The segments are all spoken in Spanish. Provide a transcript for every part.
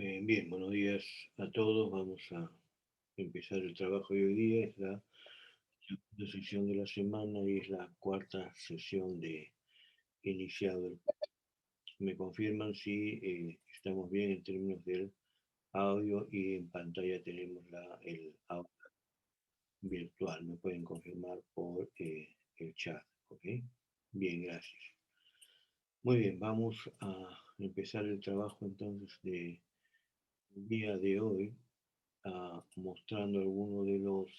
Bien, buenos días a todos. Vamos a empezar el trabajo de hoy día. Es la segunda sesión de la semana y es la cuarta sesión de iniciado. Me confirman si estamos bien en términos del audio y en pantalla tenemos el audio virtual. Me pueden confirmar por el chat. ¿Ok? Bien, gracias. Muy bien, vamos a empezar el trabajo entonces del día de hoy. Mostrando algunos de los,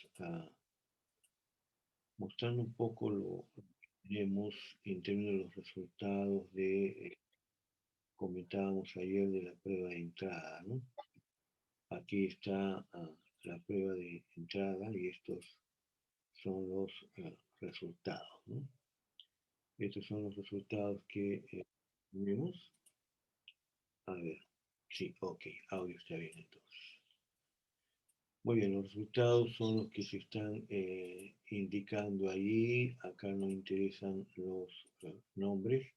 mostrando un poco lo que tenemos en términos de los resultados de, comentábamos ayer de la prueba de entrada, ¿no? Aquí está la prueba de entrada y estos son los resultados, ¿no? Estos son los resultados que tenemos. A ver, sí, ok, audio está bien entonces. Muy bien, los resultados son los que se están indicando ahí. Acá no interesan los nombres.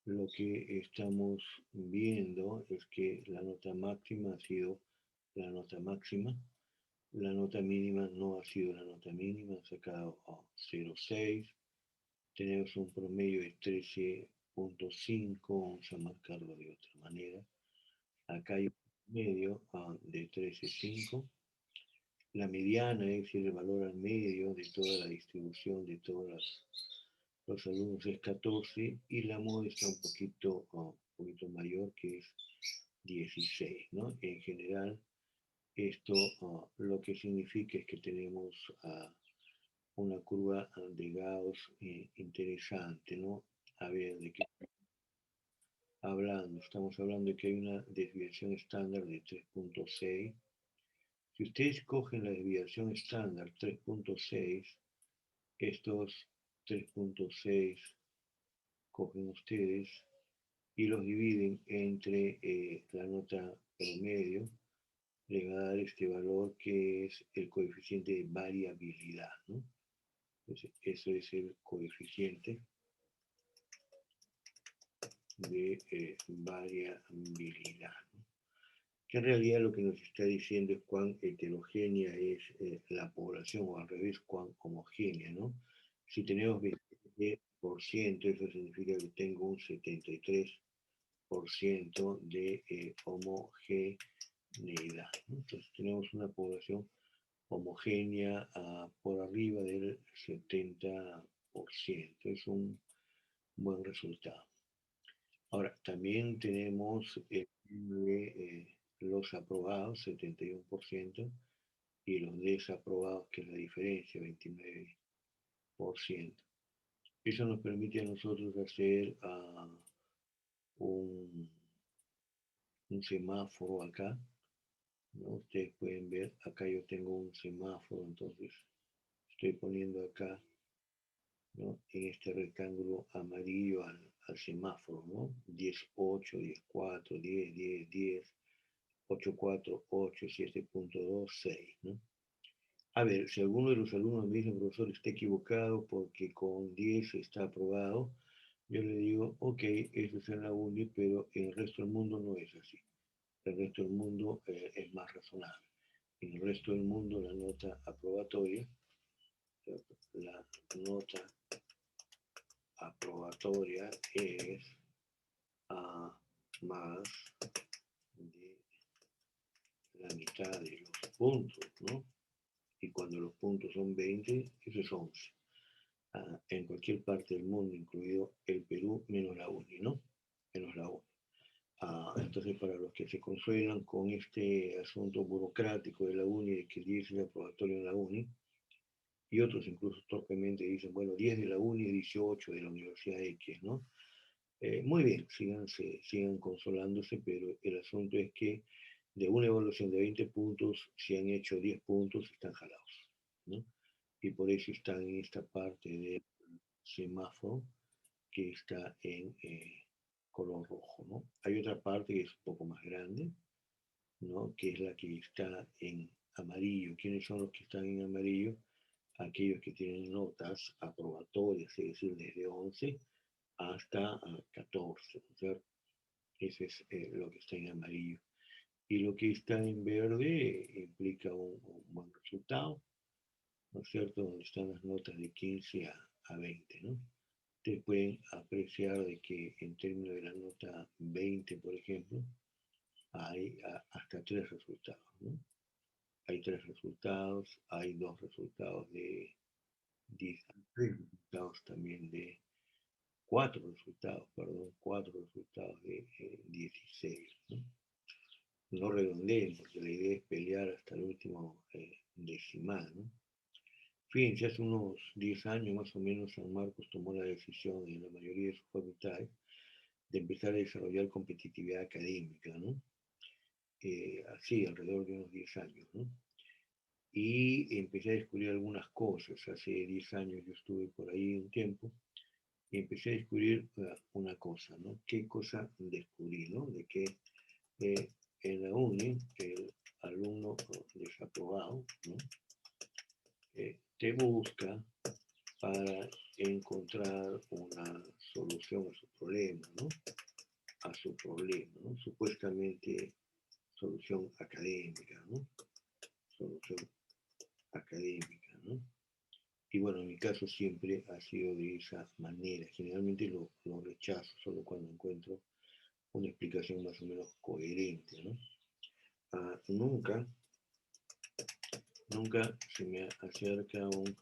Lo que estamos viendo es que la nota máxima ha sido la nota máxima. La nota mínima no ha sido la nota mínima, ha sacado 0,6. Tenemos un promedio de 13,5. Vamos a marcarlo de otra manera. Acá hay un promedio de 13,5. La mediana es decir, el valor al medio de toda la distribución de todos los alumnos es 14 y la moda está un poquito mayor que es 16, ¿no? En general, esto lo que significa es que tenemos una curva de Gauss interesante, ¿no? A ver, ¿de qué hablando? Estamos hablando de que hay una desviación estándar de 3,6. Si ustedes cogen la desviación estándar 3,6, estos 3,6 cogen ustedes y los dividen entre la nota promedio, le va a dar este valor que es el coeficiente de variabilidad, ¿no? Entonces, eso es el coeficiente de variabilidad, ¿no? Que en realidad lo que nos está diciendo es cuán heterogénea es la población, o al revés, cuán homogénea, ¿no? Si tenemos 20%, eso significa que tengo un 73% de homogeneidad, ¿no? Entonces tenemos una población homogénea por arriba del 70%. Es un buen resultado. Ahora, también tenemos los aprobados, 71%, y los desaprobados, que es la diferencia, 29%. Eso nos permite a nosotros hacer un, un semáforo acá, ¿no? Ustedes pueden ver, acá yo tengo un semáforo, entonces estoy poniendo acá, ¿no? En este rectángulo amarillo al semáforo, ¿no? 10, 8, 10, 4, 10, 10, 10, 8, 4, 8, 7,2, 6, ¿no? A ver, si alguno de los alumnos me dice, profesor, está equivocado porque con 10 está aprobado, yo le digo, ok, eso es en la UNI, pero en el resto del mundo no es así. El resto del mundo es más razonable. En el resto del mundo la nota aprobatoria, la nota aprobatoria es más de la mitad de los puntos, ¿no? Y cuando los puntos son 20, eso es 11. En cualquier parte del mundo, incluido el Perú, menos la UNI, ¿no? Menos la UNI. Entonces, para los que se consuelan con este asunto burocrático de la UNI, de que 10 es aprobatorio en la UNI, y otros incluso torpemente dicen, bueno, 10 de la UNI y 18 de la Universidad X, ¿no? Muy bien, sigan consolándose, pero el asunto es que de una evaluación de 20 puntos, si han hecho 10 puntos, están jalados, ¿no? Y por eso están en esta parte del semáforo que está en color rojo, ¿no? Hay otra parte que es un poco más grande, ¿no? Que es la que está en amarillo. ¿Quiénes son los que están en amarillo? Aquellos que tienen notas aprobatorias, es decir, desde 11 hasta 14, ¿no es cierto? Ese es lo que está en amarillo. Y lo que está en verde implica un buen resultado, ¿no es cierto? Donde están las notas de 15 a 20, ¿no? Ustedes pueden apreciar de que en términos de la nota 20, por ejemplo, hay hasta tres resultados, ¿no? Hay tres resultados, hay dos resultados de 10, tres resultados también de cuatro resultados, perdón, cuatro resultados de 16, ¿no? No redondeen, porque la idea es pelear hasta el último decimal, ¿no? Fíjense, hace unos 10 años más o menos San Marcos tomó la decisión en la mayoría de sus facultades de empezar a desarrollar competitividad académica, ¿no? Así, alrededor de unos 10 años, ¿no? Y empecé a descubrir algunas cosas. Hace 10 años yo estuve por ahí un tiempo y empecé a descubrir una cosa, ¿no? ¿Qué cosa descubrí, ¿no? De que en la uni, el alumno desaprobado, ¿no? Te busca para encontrar una solución a su problema, ¿no? A su problema, ¿no? Supuestamente solución académica, ¿no? Solución académica, ¿no? Y bueno, en mi caso siempre ha sido de esa manera. Generalmente lo rechazo solo cuando encuentro una explicación más o menos coherente, ¿no? Nunca, nunca se me acerca un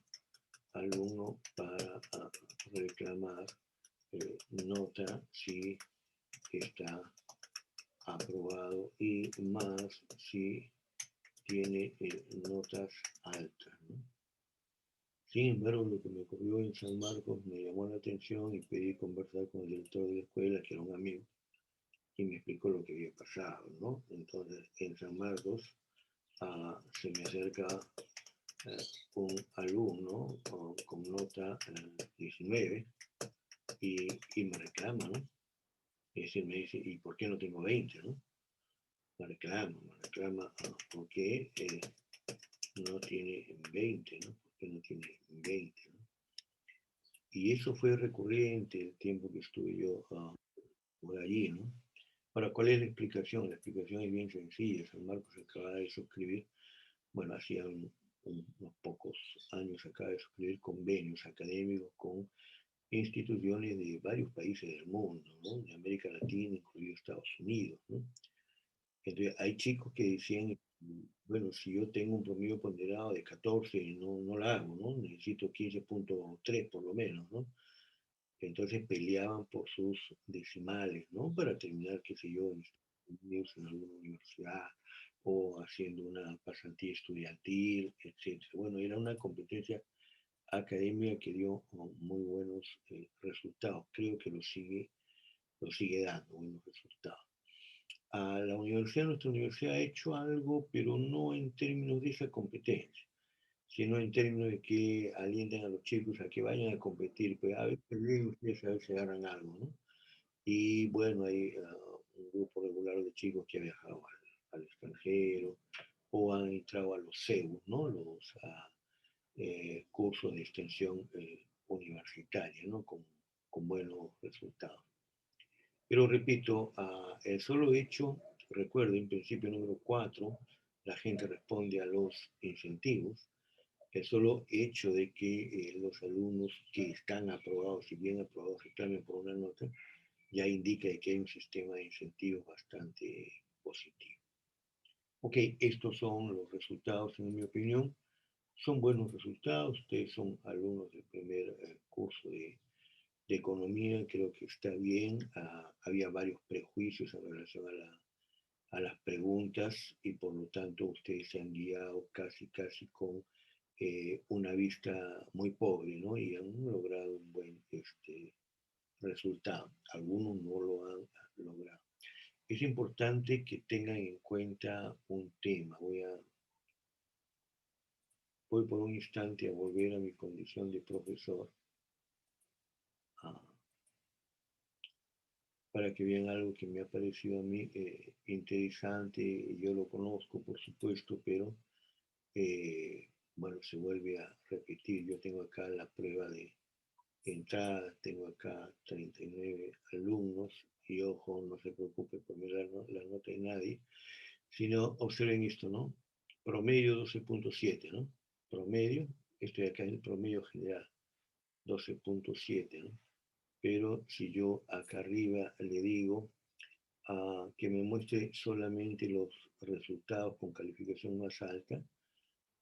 alumno para reclamar nota si está aprobado y más si tiene notas altas, ¿no? Sin embargo, lo que me ocurrió en San Marcos me llamó la atención y pedí conversar con el director de la escuela, que era un amigo, y me explicó lo que había pasado, ¿no? Entonces, en San Marcos se me acerca un alumno con nota 19 y me reclama, ¿no? Es decir, me dice, ¿y por qué no tengo 20, no? Me reclama, ¿por qué no tiene 20, no? ¿Por qué no tiene 20, no? Y eso fue recurrente el tiempo que estuve yo por allí, ¿no? Ahora, ¿cuál es la explicación? La explicación es bien sencilla. San Marcos acaba de suscribir, bueno, hacía unos pocos años acaba de suscribir convenios académicos con instituciones de varios países del mundo, ¿no? De América Latina, incluido Estados Unidos, ¿no? Entonces, hay chicos que decían, bueno, si yo tengo un promedio ponderado de 14, no la hago, ¿no? Necesito 15.3 por lo menos, ¿no? Entonces peleaban por sus decimales, ¿no? Para terminar, qué sé yo, en alguna universidad o haciendo una pasantía estudiantil, etcétera. Bueno, era una competencia académica que dio muy buenos resultados. Creo que lo sigue dando buenos resultados. A la universidad, nuestra universidad ha hecho algo, pero no en términos de esa competencia, sino en términos de que alienten a los chicos a que vayan a competir, pues a ver, ustedes a ver si agarran algo, ¿no? Y bueno, hay un grupo regular de chicos que ha viajado al extranjero o han entrado a los CEU, ¿no? Los cursos de extensión universitaria, ¿no? Con buenos resultados. Pero repito, el solo hecho, recuerden, principio número 4, la gente responde a los incentivos. El solo hecho de que los alumnos que están aprobados y bien aprobados reclamen por una nota, ya indica que hay un sistema de incentivos bastante positivo. Ok, estos son los resultados, en mi opinión. Son buenos resultados. Ustedes son alumnos del primer curso de economía, creo que está bien. Había varios prejuicios en relación a las preguntas y por lo tanto ustedes se han guiado casi con una vista muy pobre, ¿no? Y han logrado un buen resultado. Algunos no lo han logrado. Es importante que tengan en cuenta un tema. Voy por un instante a volver a mi condición de profesor ah, para que vean algo que me ha parecido a mí interesante. Yo lo conozco, por supuesto, pero bueno, se vuelve a repetir. Yo tengo acá la prueba de entrada, tengo acá 39 alumnos y ojo, no se preocupe por mirar la nota de nadie, Sino, observen esto, ¿no? Promedio 12.7, ¿no? Promedio, esto de acá es el promedio general, 12.7, ¿no? Pero si yo acá arriba le digo que me muestre solamente los resultados con calificación más alta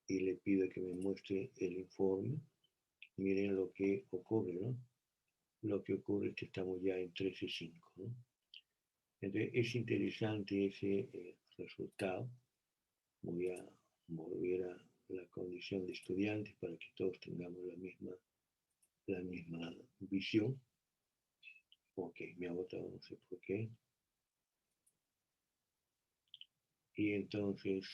y le pido que me muestre el informe, miren lo que ocurre, ¿no? Lo que ocurre es que estamos ya en 13.5, ¿no? Entonces es interesante ese resultado. Voy a volver a la condición de estudiantes para que todos tengamos la misma visión. Ok, me ha botado, no sé por qué. Y entonces,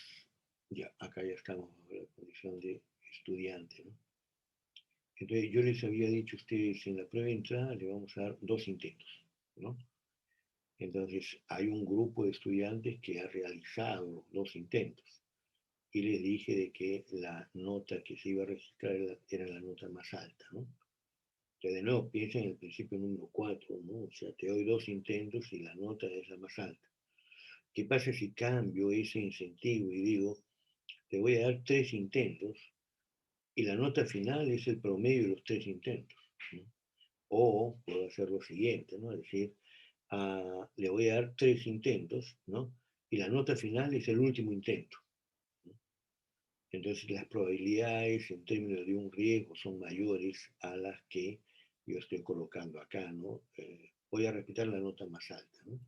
ya, acá ya estamos bajo la condición de estudiante, ¿no? Entonces, yo les había dicho a ustedes en la prueba de entrada, le vamos a dar 2 intentos, ¿no? Entonces, hay un grupo de estudiantes que ha realizado los 2 intentos. Y les dije de que la nota que se iba a registrar era la nota más alta, ¿no? Entonces, de nuevo, piensa en el principio número 4, ¿no? O sea, te doy 2 intentos y la nota es la más alta. ¿Qué pasa si cambio ese incentivo y digo, te voy a dar 3 intentos y la nota final es el promedio de los 3 intentos, ¿no? O puedo hacer lo siguiente, ¿no? Es decir, le voy a dar 3 intentos, ¿no? Y la nota final es el último intento, ¿no? Entonces las probabilidades en términos de un riesgo son mayores a las que yo estoy colocando acá, ¿no? Voy a repetir la nota más alta, ¿no?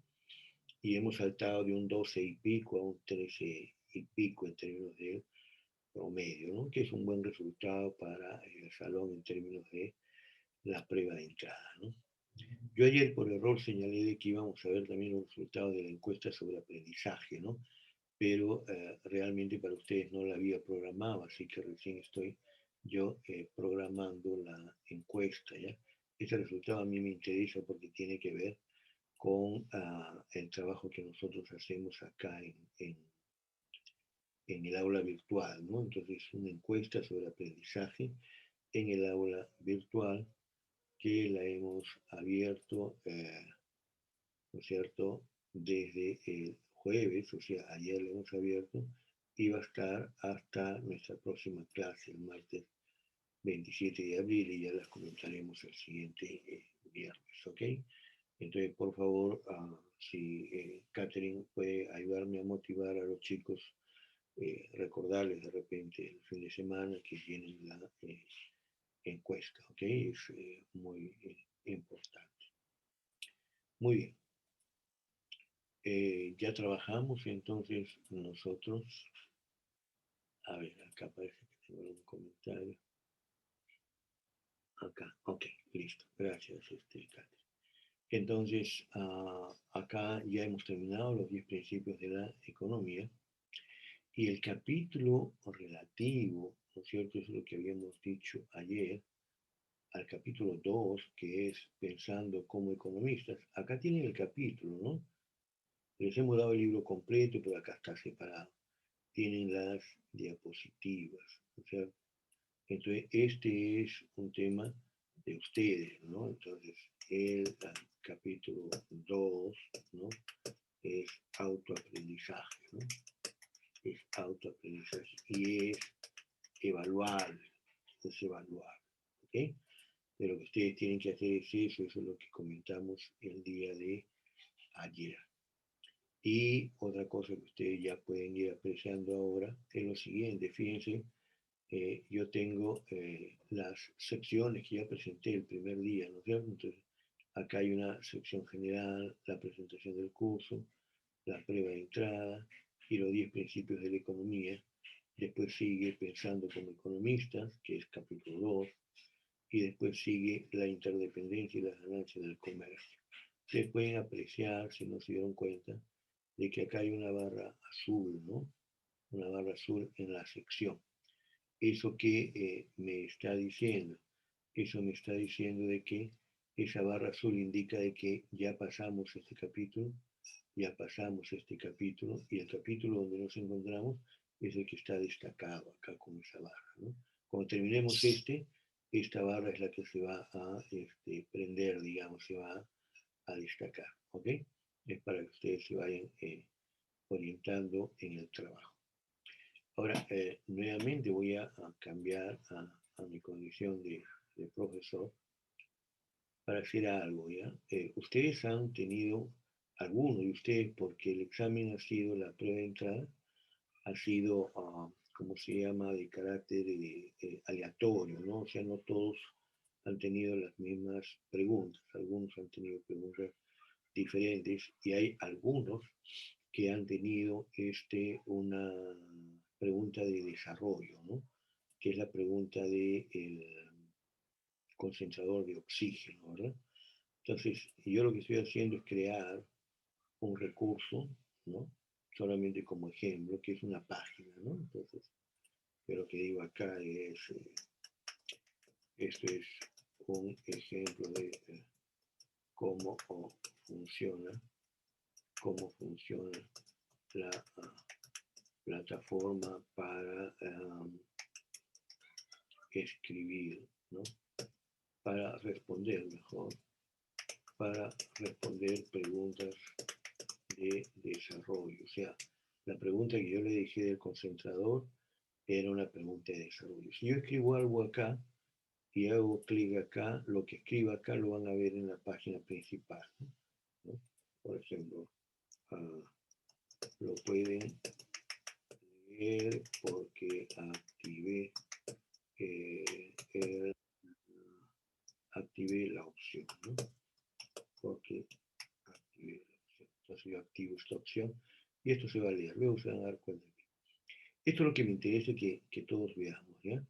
Y hemos saltado de un 12 y pico a un 13 y pico en términos de promedio, ¿no? Que es un buen resultado para el salón en términos de la prueba de entrada, ¿no? Yo ayer por error señalé de que íbamos a ver también los resultados de la encuesta sobre aprendizaje, ¿no? Pero realmente para ustedes no la había programado, así que recién estoy yo programando la encuesta, ¿ya? Este resultado a mí me interesa porque tiene que ver con el trabajo que nosotros hacemos acá en el aula virtual, ¿no? Entonces, una encuesta sobre aprendizaje en el aula virtual que la hemos abierto, ¿no es cierto?, desde el jueves, o sea, ayer la hemos abierto, y va a estar hasta nuestra próxima clase, el martes 27 de abril, y ya las comentaremos el siguiente viernes, ¿ok? Entonces, por favor, si Catherine puede ayudarme a motivar a los chicos, recordarles de repente el fin de semana que tienen la encuesta, ¿ok? Es muy importante. Muy bien. Ya trabajamos, entonces nosotros, a ver, acá parece que tengo un comentario. Acá, ok, listo, gracias, Catherine. Entonces, acá ya hemos terminado los 10 principios de la economía y el capítulo relativo, ¿no es cierto? Es lo que habíamos dicho ayer, al capítulo 2, que es pensando como economistas. Acá tienen el capítulo, ¿no? Les hemos dado el libro completo, pero acá está separado. Tienen las diapositivas, ¿no es cierto? Entonces, este es un tema de ustedes, ¿no? Entonces, el capítulo 2, ¿no? Es autoaprendizaje, ¿no? Es autoaprendizaje y es evaluar, ¿ok? Pero lo que ustedes tienen que hacer es eso es lo que comentamos el día de ayer. Y otra cosa que ustedes ya pueden ir apreciando ahora es lo siguiente, fíjense, yo tengo las secciones que ya presenté el primer día, ¿no es cierto? Entonces, acá hay una sección general, la presentación del curso, la prueba de entrada y los 10 principios de la economía. Después sigue pensando como economistas, que es capítulo 2, y después sigue la interdependencia y las ganancias del comercio. Ustedes pueden apreciar, si no se dieron cuenta, de que acá hay una barra azul, ¿no? Una barra azul en la sección. ¿Eso que me está diciendo? Eso me está diciendo de que esa barra azul indica de que ya pasamos este capítulo, y el capítulo donde nos encontramos es el que está destacado acá con esa barra, ¿no? Cuando terminemos esta barra es la que se va a prender, digamos, se va a destacar, ¿ok? Es para que ustedes se vayan orientando en el trabajo. Ahora, nuevamente voy a cambiar a mi condición de profesor para hacer algo, ¿ya? Ustedes han tenido, algunos de ustedes, porque el examen ha sido, la prueba de entrada, ha sido, ¿cómo se llama?, de carácter aleatorio, ¿no? O sea, no todos han tenido las mismas preguntas, algunos han tenido preguntas diferentes y hay algunos que han tenido una pregunta de desarrollo, ¿no? Que es la pregunta del concentrador de oxígeno, ¿verdad? Entonces, yo lo que estoy haciendo es crear un recurso, ¿no? Solamente como ejemplo, que es una página, ¿no? Entonces, yo lo que digo acá es, esto es un ejemplo de cómo funciona, cómo funciona la plataforma para escribir, ¿no? Para responder mejor, para responder preguntas de desarrollo. O sea, la pregunta que yo le dije del concentrador era una pregunta de desarrollo. Si yo escribo algo acá y hago clic acá, lo que escriba acá lo van a ver en la página principal, ¿no? Por ejemplo, lo pueden leer porque activé la opción, ¿no? Porque activé la opción. Entonces yo activo esta opción y esto se va a leer. Luego se van a dar cuenta. Esto es lo que me interesa que todos veamos, ¿ya?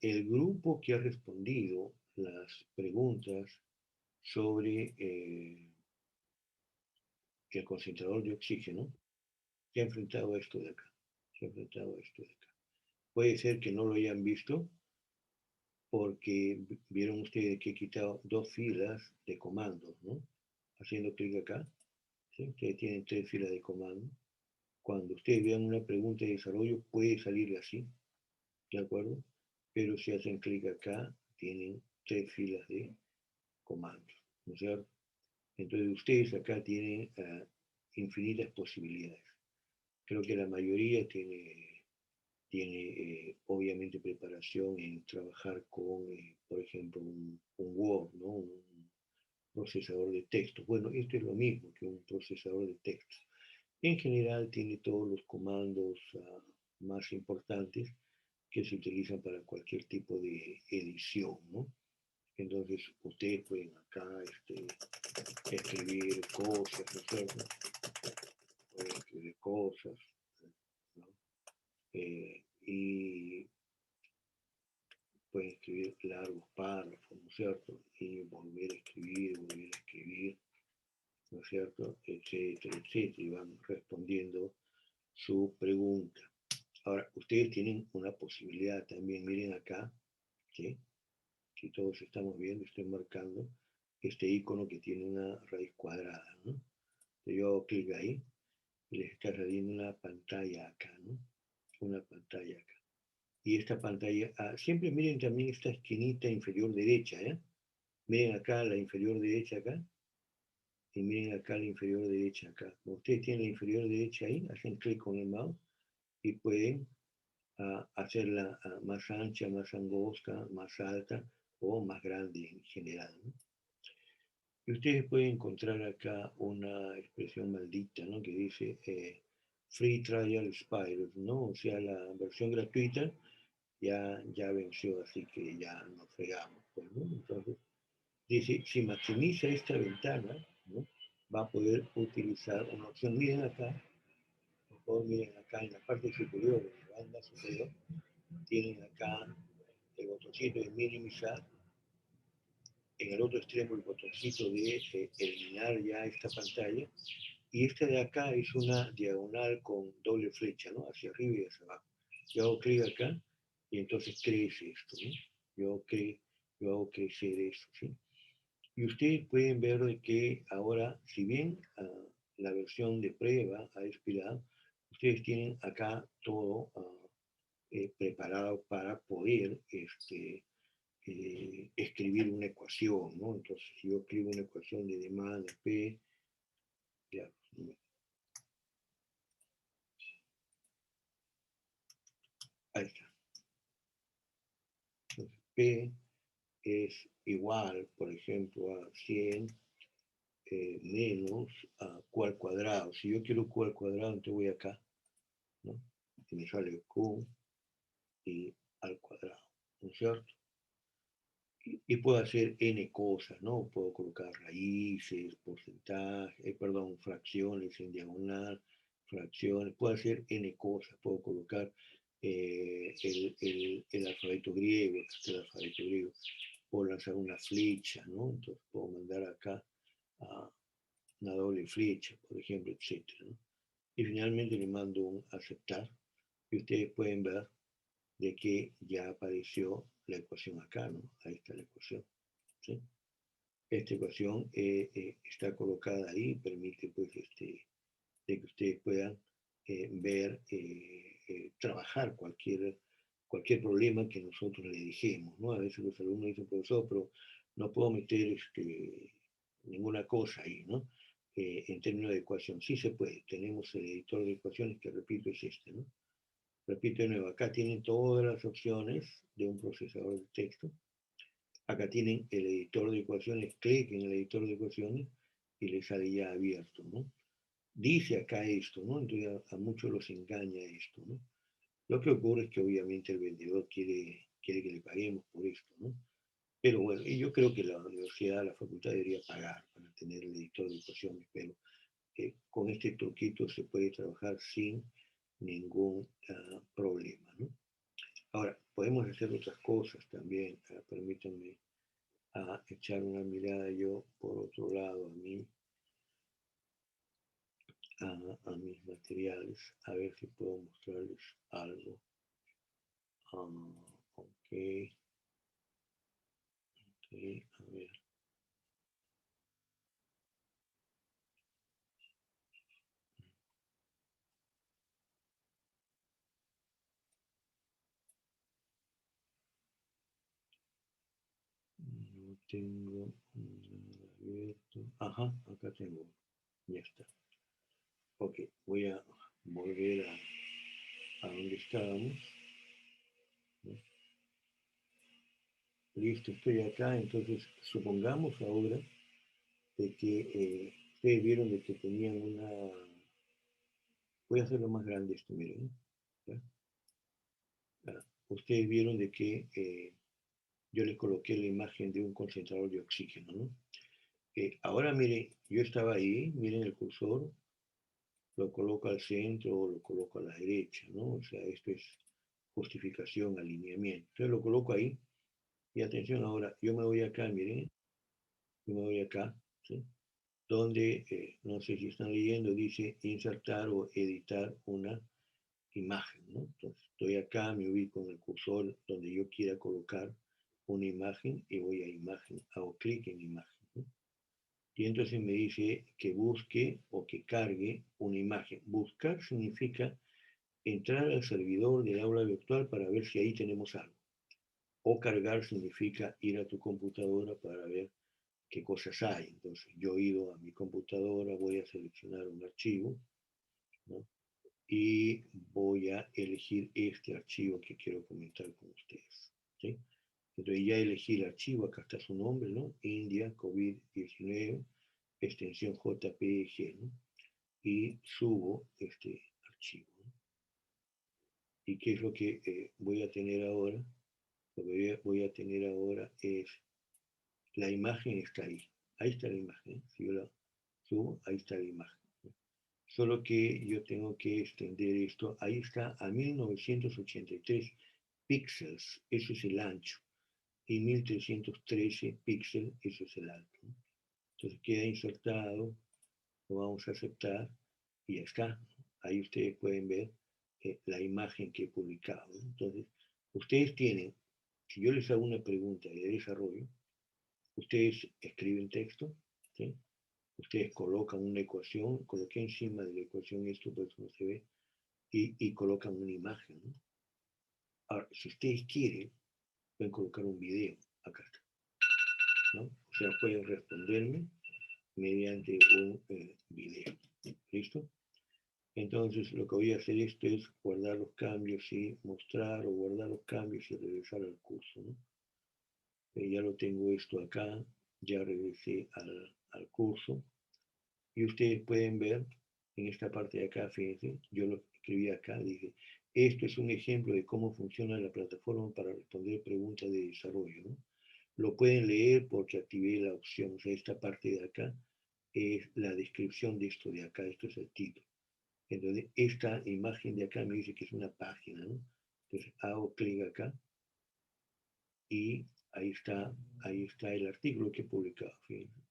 El grupo que ha respondido las preguntas sobre el concentrador de oxígeno se ha enfrentado a esto de acá. Se ha enfrentado a esto de acá. Puede ser que no lo hayan visto porque vieron ustedes que he quitado dos filas de comandos, ¿no? Haciendo clic acá, ¿sí? Ustedes tienen tres filas de comando. Cuando ustedes vean una pregunta de desarrollo, puede salir así, ¿de acuerdo? Pero si hacen clic acá, tienen tres filas de comandos, ¿no es cierto? Entonces ustedes acá tienen infinitas posibilidades. Creo que la mayoría tiene obviamente preparación en trabajar con, por ejemplo, un Word, ¿no? Un procesador de texto. Bueno, esto es lo mismo que un procesador de texto. En general tiene todos los comandos más importantes que se utilizan para cualquier tipo de edición, ¿no? Entonces, ustedes pueden acá escribir cosas, ¿no es cierto? Pueden escribir cosas, ¿no? Y pueden escribir largos párrafos, ¿no es cierto? Y volver a escribir, ¿no es cierto? Etcétera, etcétera, y van respondiendo su pregunta. Ahora, ustedes tienen una posibilidad también, miren acá, ¿sí? Si todos estamos viendo, estoy marcando este icono que tiene una raíz cuadrada, ¿no? Yo hago clic ahí y les está saliendo una pantalla acá, ¿no? Una pantalla acá. Y esta pantalla, siempre miren también esta esquinita inferior derecha, ¿eh? Miren acá la inferior derecha acá y miren acá la inferior derecha acá. Como ustedes tienen la inferior derecha ahí, hacen clic con el mouse y pueden hacerla más ancha, más angosta, más alta o más grande en general, ¿no? Y ustedes pueden encontrar acá una expresión maldita, ¿no? Que dice Free Trial Expires, ¿no? O sea, la versión gratuita ya venció, así que ya nos fregamos, pues, ¿no? Entonces, dice, si maximiza esta ventana, ¿no? Va a poder utilizar una opción. Miren acá, por favor, miren acá en la parte superior, en la banda superior, tienen acá el botoncito de minimizar, en el otro extremo el botoncito de eliminar ya esta pantalla, y esta de acá es una diagonal con doble flecha, ¿no? Hacia arriba y hacia abajo. Yo hago clic acá y entonces crece esto, ¿no? Yo hago crecer eso, ¿sí? Y ustedes pueden ver de que ahora, si bien la versión de prueba ha expirado, ustedes tienen acá todo preparado para poder escribir una ecuación, ¿no? Entonces, si yo escribo una ecuación de demanda P, ya, P es igual, por ejemplo, a 100 menos a Q al cuadrado. Si yo quiero Q al cuadrado, entonces voy acá, ¿no? Y me sale Q y al cuadrado, ¿no es cierto? Y puedo hacer n cosas, ¿no? Puedo colocar raíces, porcentajes, perdón, fracciones en diagonal, fracciones, puedo hacer n cosas, puedo colocar el alfabeto griego, el alfabeto griego, puedo lanzar una flecha, ¿no? Entonces puedo mandar acá a una doble flecha, por ejemplo, etcétera, ¿no? Y finalmente le mando un aceptar y ustedes pueden ver de que ya apareció la ecuación acá, ¿no? Ahí está la ecuación. ¿Sí? Esta ecuación está colocada ahí, permite pues de que ustedes puedan ver, trabajar cualquier problema que nosotros le dijimos, ¿no? A veces los alumnos dicen, profesor, pero no puedo meter ninguna cosa ahí, ¿no? En términos de ecuación, sí se puede. Tenemos el editor de ecuaciones que, repito, es este, ¿no? Repito de nuevo, acá tienen todas las opciones de un procesador de texto. Acá tienen el editor de ecuaciones, clic en el editor de ecuaciones y les sale ya abierto, ¿no? Dice acá esto, ¿no? Entonces a muchos los engaña esto, ¿no? Lo que ocurre es que obviamente el vendedor quiere que le paguemos por esto, ¿no? Pero bueno, y yo creo que la universidad, la facultad debería pagar para tener el editor de ecuaciones, pero con este truquito se puede trabajar sin ningún problema, ¿no? Ahora, podemos hacer otras cosas también. Permítanme echar una mirada yo por otro lado a mis materiales, a ver si puedo mostrarles algo. Ok, a ver. No tengo nada abierto. Ajá, acá tengo. Ya está. Ok, voy a volver a donde estábamos, ¿no? Listo, estoy acá. Entonces, supongamos ahora de que ustedes vieron de que tenían una... Voy a hacerlo más grande esto, miren. ¿Ya? Ustedes vieron de que yo les coloqué la imagen de un concentrador de oxígeno, ¿no? Ahora miren, yo estaba ahí, miren el cursor, lo coloco al centro o lo coloco a la derecha, ¿no? O sea, esto es justificación, alineamiento. Entonces lo coloco ahí y atención ahora, yo me voy acá, miren, yo me voy acá, ¿sí? Donde, no sé si están leyendo, dice insertar o editar una imagen, ¿no? Entonces estoy acá, me ubico en el cursor donde yo quiera colocar una imagen y voy a imagen, hago clic en imagen, ¿no? Y entonces me dice que busque o que cargue una imagen. Buscar significa entrar al servidor del aula virtual para ver si ahí tenemos algo. O cargar significa ir a tu computadora para ver qué cosas hay. Entonces yo he ido a mi computadora, voy a seleccionar un archivo, ¿no? Y voy a elegir este archivo que quiero comentar con ustedes, ¿sí? Entonces ya elegí el archivo, acá está su nombre, ¿no? India COVID-19, extensión JPG, ¿no? Y subo este archivo, ¿no? ¿Y qué es lo que voy a tener ahora? Lo que voy a tener ahora es, la imagen está ahí. Ahí está la imagen. Si yo la subo, ahí está la imagen. Solo que yo tengo que extender esto. Ahí está a 1983 píxeles. Eso es el ancho. Y 1313 píxeles, eso es el alto. Entonces queda insertado. Lo vamos a aceptar. Y ya está. Ahí ustedes pueden ver la imagen que he publicado. Entonces, ustedes tienen, si yo les hago una pregunta de desarrollo, ustedes escriben texto, ¿sí? Ustedes colocan una ecuación, coloqué encima de la ecuación esto, por eso no se ve, y colocan una imagen, ¿no? Ahora, si ustedes quieren, pueden colocar un video, acá está, ¿no? O sea, pueden responderme mediante un video, ¿listo? Entonces, lo que voy a hacer esto es guardar los cambios y mostrar o guardar los cambios y regresar al curso, ¿no? Ya lo tengo esto acá, ya regresé al curso y ustedes pueden ver en esta parte de acá, fíjense, yo lo escribí acá, dice, esto es un ejemplo de cómo funciona la plataforma para responder preguntas de desarrollo, ¿no? Lo pueden leer porque activé la opción, o sea, esta parte de acá es la descripción de esto de acá, esto es el título. Entonces, esta imagen de acá me dice que es una página, ¿no? Entonces, hago clic acá y ahí está el artículo que he publicado, fíjense.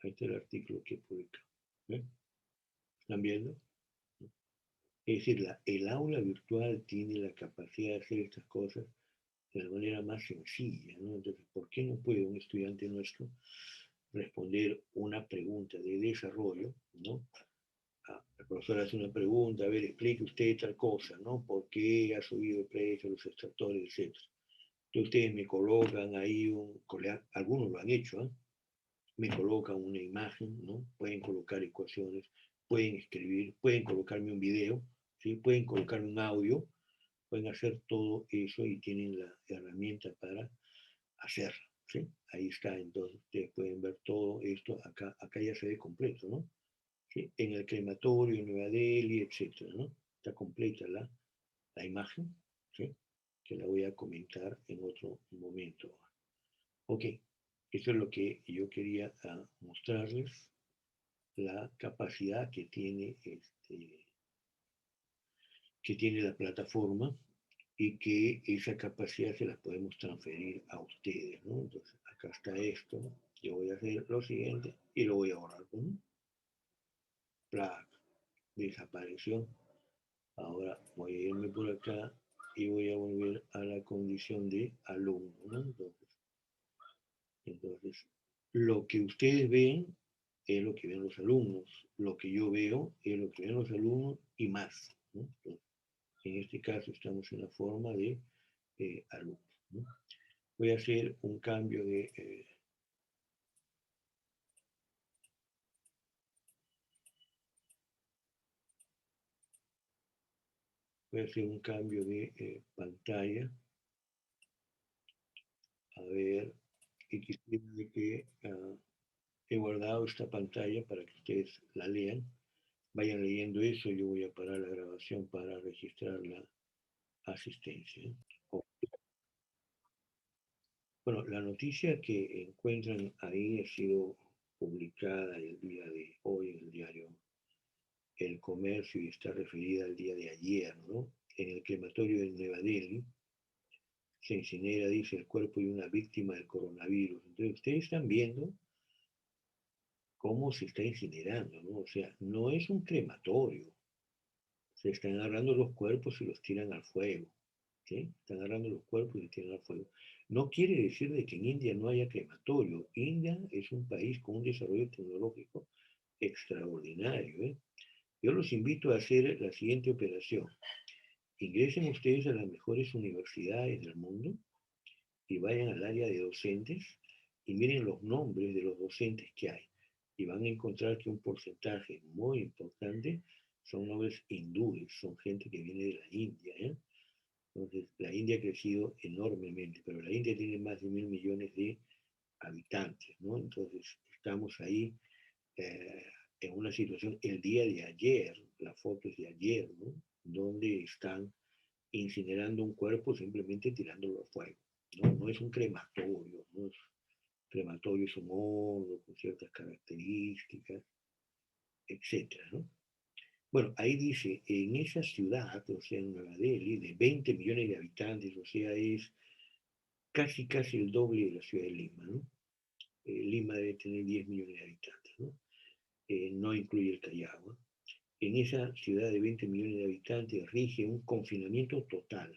Ahí está el artículo que he publicado. ¿Ven? ¿Están viendo? Es decir, el aula virtual tiene la capacidad de hacer estas cosas de la manera más sencilla, ¿no? Entonces, ¿por qué no puede un estudiante nuestro responder una pregunta de desarrollo, ¿no? El profesor hace una pregunta, a ver, explique usted tal cosa, ¿no? ¿Por qué ha subido el precio, los extractores, etcétera? Entonces ustedes me colocan ahí, algunos lo han hecho, ¿eh? Me colocan una imagen, ¿no? Pueden colocar ecuaciones, pueden escribir, pueden colocarme un video, ¿sí? Pueden colocarme un audio, pueden hacer todo eso y tienen la herramienta para hacerlo, ¿sí? Ahí está, entonces ustedes pueden ver todo esto, acá ya se ve completo, ¿no? ¿Sí? En el crematorio, en Nueva Delhi, etcétera, ¿no? Está completa la imagen, ¿sí? Que la voy a comentar en otro momento. Ok, eso es lo que yo quería mostrarles, la capacidad que tiene la plataforma y que esa capacidad se la podemos transferir a ustedes, ¿no? Entonces, acá está esto, yo voy a hacer lo siguiente y lo voy a borrar, ¿no? Plac, desapareció. Ahora voy a irme por acá y voy a volver a la condición de alumno, ¿no? Entonces, lo que ustedes ven es lo que ven los alumnos, lo que yo veo es lo que ven los alumnos y más, ¿no? Entonces, en este caso estamos en la forma de alumnos, ¿no? Voy a hacer un cambio pantalla, a ver, y quisiera que he guardado esta pantalla para que ustedes la lean. Vayan leyendo eso, yo voy a parar la grabación para registrar la asistencia. Oh, bueno, la noticia que encuentran ahí ha sido publicada el día de hoy en el diario El Comercio y está referida al día de ayer, ¿no? En el crematorio de Nueva Delhi se incinera, dice, el cuerpo de una víctima del coronavirus. Entonces, ustedes están viendo cómo se está incinerando, ¿no? O sea, no es un crematorio. Se están agarrando los cuerpos y los tiran al fuego. ¿Sí? Están agarrando los cuerpos y los tiran al fuego. No quiere decir de que en India no haya crematorio. India es un país con un desarrollo tecnológico extraordinario. ¿Eh? Yo los invito a hacer la siguiente operación. Ingresen ustedes a las mejores universidades del mundo y vayan al área de docentes y miren los nombres de los docentes que hay. Y van a encontrar que un porcentaje muy importante son nombres hindúes, son gente que viene de la India. ¿Eh? Entonces, la India ha crecido enormemente, pero la India tiene más de 1.000 millones de habitantes, ¿no? Entonces, estamos ahí eh, en una situación, el día de ayer, la foto es de ayer, ¿no? Donde están incinerando un cuerpo simplemente tirándolo a fuego, ¿no? No es un crematorio, no es crematorio, es un horno con ciertas características, etcétera, ¿no? Bueno, ahí dice, en esa ciudad, o sea, en Nueva Delhi, de 20 millones de habitantes, o sea, es casi el doble de la ciudad de Lima, ¿no? Lima debe tener 10 millones de habitantes, ¿no? No incluye el Callao, ¿no? En esa ciudad de 20 millones de habitantes rige un confinamiento total.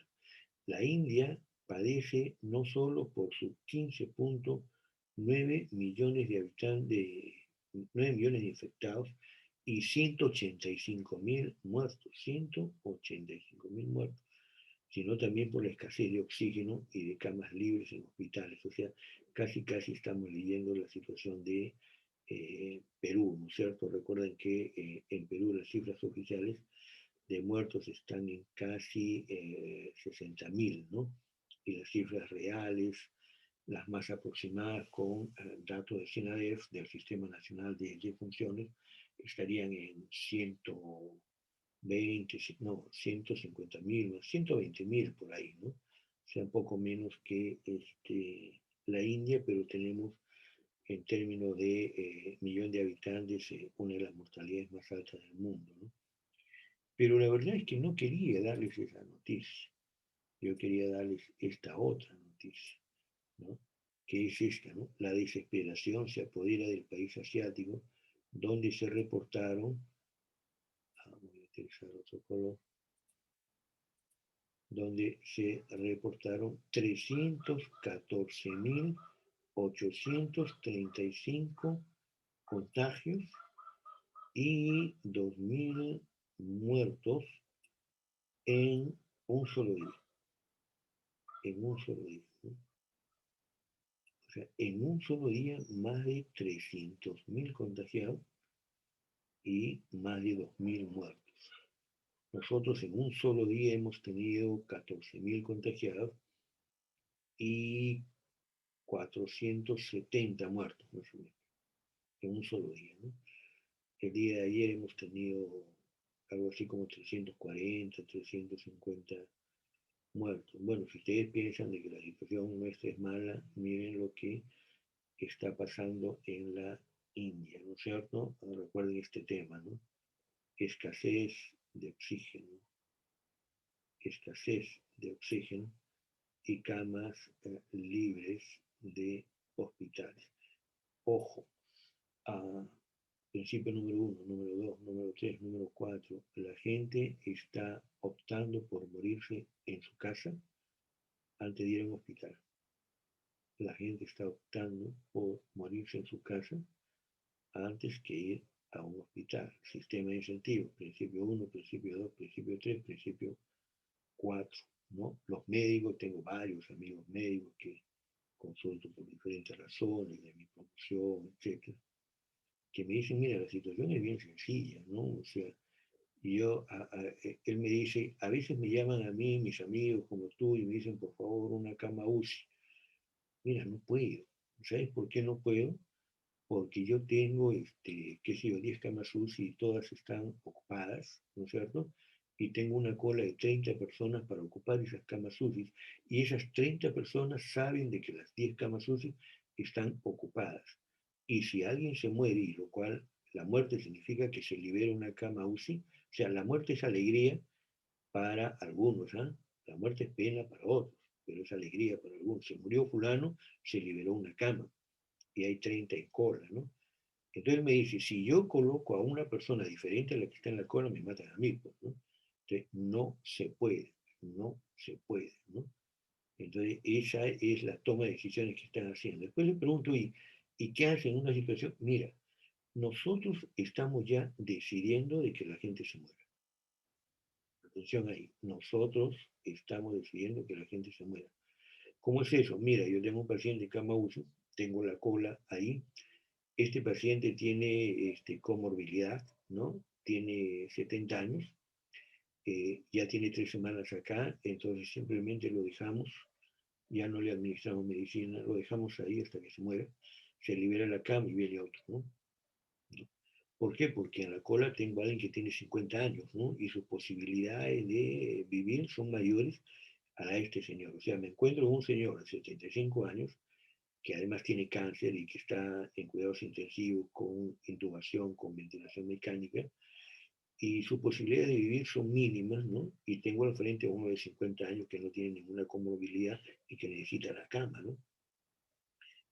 La India padece no solo por sus 15.9 millones de habitantes, de 9 millones de infectados y 185.000 muertos, 185.000 muertos, sino también por la escasez de oxígeno y de camas libres en hospitales. O sea, casi estamos leyendo la situación de Perú, ¿no es cierto? Recuerden que en Perú las cifras oficiales de muertos están en casi 60.000, ¿no? Y las cifras reales las más aproximadas con datos de SINADEF del Sistema Nacional de Defunciones estarían en 120, no, 150.000, 120.000 por ahí, ¿no? O sea, un poco menos que la India, pero tenemos en términos de millón de habitantes una de las mortalidades más altas del mundo, ¿no? Pero la verdad es que no quería darles esa noticia, yo quería darles esta otra noticia, ¿no? Que es esta, ¿no? La desesperación se apodera del país asiático, donde se reportaron, voy a utilizar otro color, donde se reportaron 314.835 contagios y 2.000 muertos en un solo día. En un solo día, ¿no? O sea, en un solo día más de 300.000 contagiados y más de 2.000 muertos. Nosotros en un solo día hemos tenido 14.000 contagiados y 470 muertos, más o menos, en un solo día, ¿no? El día de ayer hemos tenido algo así como 340, 350 muertos. Bueno, si ustedes piensan de que la situación nuestra es mala, miren lo que está pasando en la India, ¿no es cierto? Recuerden este tema, ¿no? Escasez de oxígeno, escasez de oxígeno y camas libres de hospitales. Ojo, principio número 1, número 2, número 3, número 4, la gente está optando por morirse en su casa antes de ir a un hospital. La gente está optando por morirse en su casa antes que ir a un hospital. Sistema de incentivos, principio 1, principio 2, principio 3, principio 4, ¿no? Los médicos, tengo varios amigos médicos que consulto por diferentes razones, de mi promoción, etcétera, que me dicen, mira, la situación es bien sencilla, ¿no? O sea, él me dice, a veces me llaman a mí, mis amigos como tú, y me dicen, por favor, una cama UCI. Mira, no puedo. ¿Sabes por qué no puedo? Porque yo tengo, qué sé yo, 10 camas UCI y todas están ocupadas, ¿no es cierto? Y tengo una cola de 30 personas para ocupar esas camas UCI, y esas 30 personas saben de que las 10 camas UCI están ocupadas. Y si alguien se muere, y lo cual la muerte significa que se libera una cama UCI, o sea, la muerte es alegría para algunos, ¿ah? La muerte es pena para otros, pero es alegría para algunos. Se murió fulano, se liberó una cama y hay 30 en cola, ¿no? Entonces me dice, si yo coloco a una persona diferente a la que está en la cola, me matan a mí, pues, ¿no? Entonces, no se puede, no se puede, ¿no? Entonces, esa es la toma de decisiones que están haciendo. Después le pregunto, ¿y qué hacen en una situación? Mira, nosotros estamos ya decidiendo de que la gente se muera. Atención ahí, nosotros estamos decidiendo que la gente se muera. ¿Cómo es eso? Mira, yo tengo un paciente en cama UCI, tengo la cola ahí. Este paciente tiene comorbilidad, ¿no? Tiene 70 años, ya tiene 3 semanas acá, entonces simplemente lo dejamos, ya no le administramos medicina, lo dejamos ahí hasta que se muera, se libera la cama y viene otro, ¿no? ¿Por qué? Porque en la cola tengo a alguien que tiene 50 años, ¿no? Y sus posibilidades de vivir son mayores a este señor. O sea, me encuentro con un señor de 75 años que además tiene cáncer y que está en cuidados intensivos con intubación, con ventilación mecánica, y sus posibilidades de vivir son mínimas, ¿no? Y tengo al frente a uno de 50 años que no tiene ninguna comorbilidad y que necesita la cama, ¿no?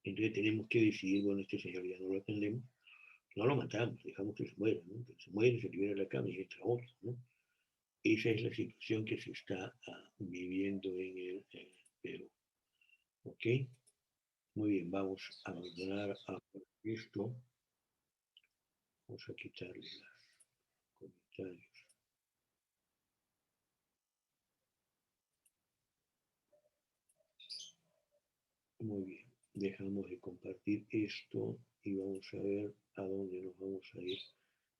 Entonces tenemos que decidir, bueno, este señor ya no lo atendemos, no lo matamos, dejamos que se muera, ¿no? Que se muere, se libera la cama y entra otro, ¿no? Esa es la situación que se está viviendo en el Perú, ¿ok? Muy bien, vamos a ordenar esto. Vamos a quitarle los comentarios. Muy bien, dejamos de compartir esto y vamos a ver a dónde nos vamos a ir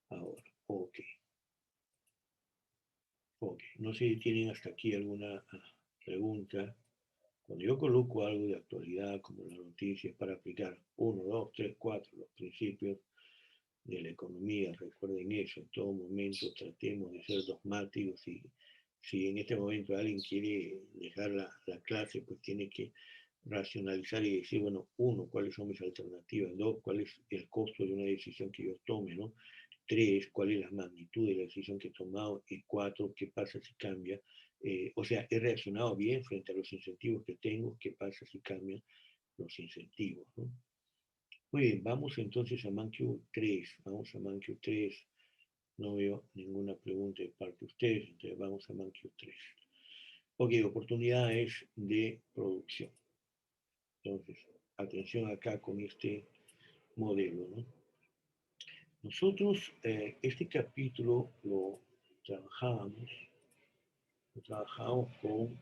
ahora. Ok, ok. No sé si tienen hasta aquí alguna pregunta Cuando yo coloco algo de actualidad, como la noticia, es para aplicar 1, 2, 3, 4, los principios de la economía. Recuerden eso, en todo momento tratemos de ser dogmáticos y si en este momento alguien quiere dejar la clase, pues tiene que racionalizar y decir, bueno, uno, cuáles son mis alternativas, dos, cuál es el costo de una decisión que yo tome, ¿no? Tres, cuál es la magnitud de la decisión que he tomado, y cuatro, qué pasa si cambia. O sea, he reaccionado bien frente a los incentivos que tengo, qué pasa si cambian los incentivos, ¿no? Muy bien, vamos entonces a ManQ 3. Vamos a ManQ 3. No veo ninguna pregunta de parte de ustedes, entonces vamos a ManQ 3. Ok, oportunidades de producción. Entonces, atención acá con este modelo, ¿no? Nosotros este capítulo lo trabajamos con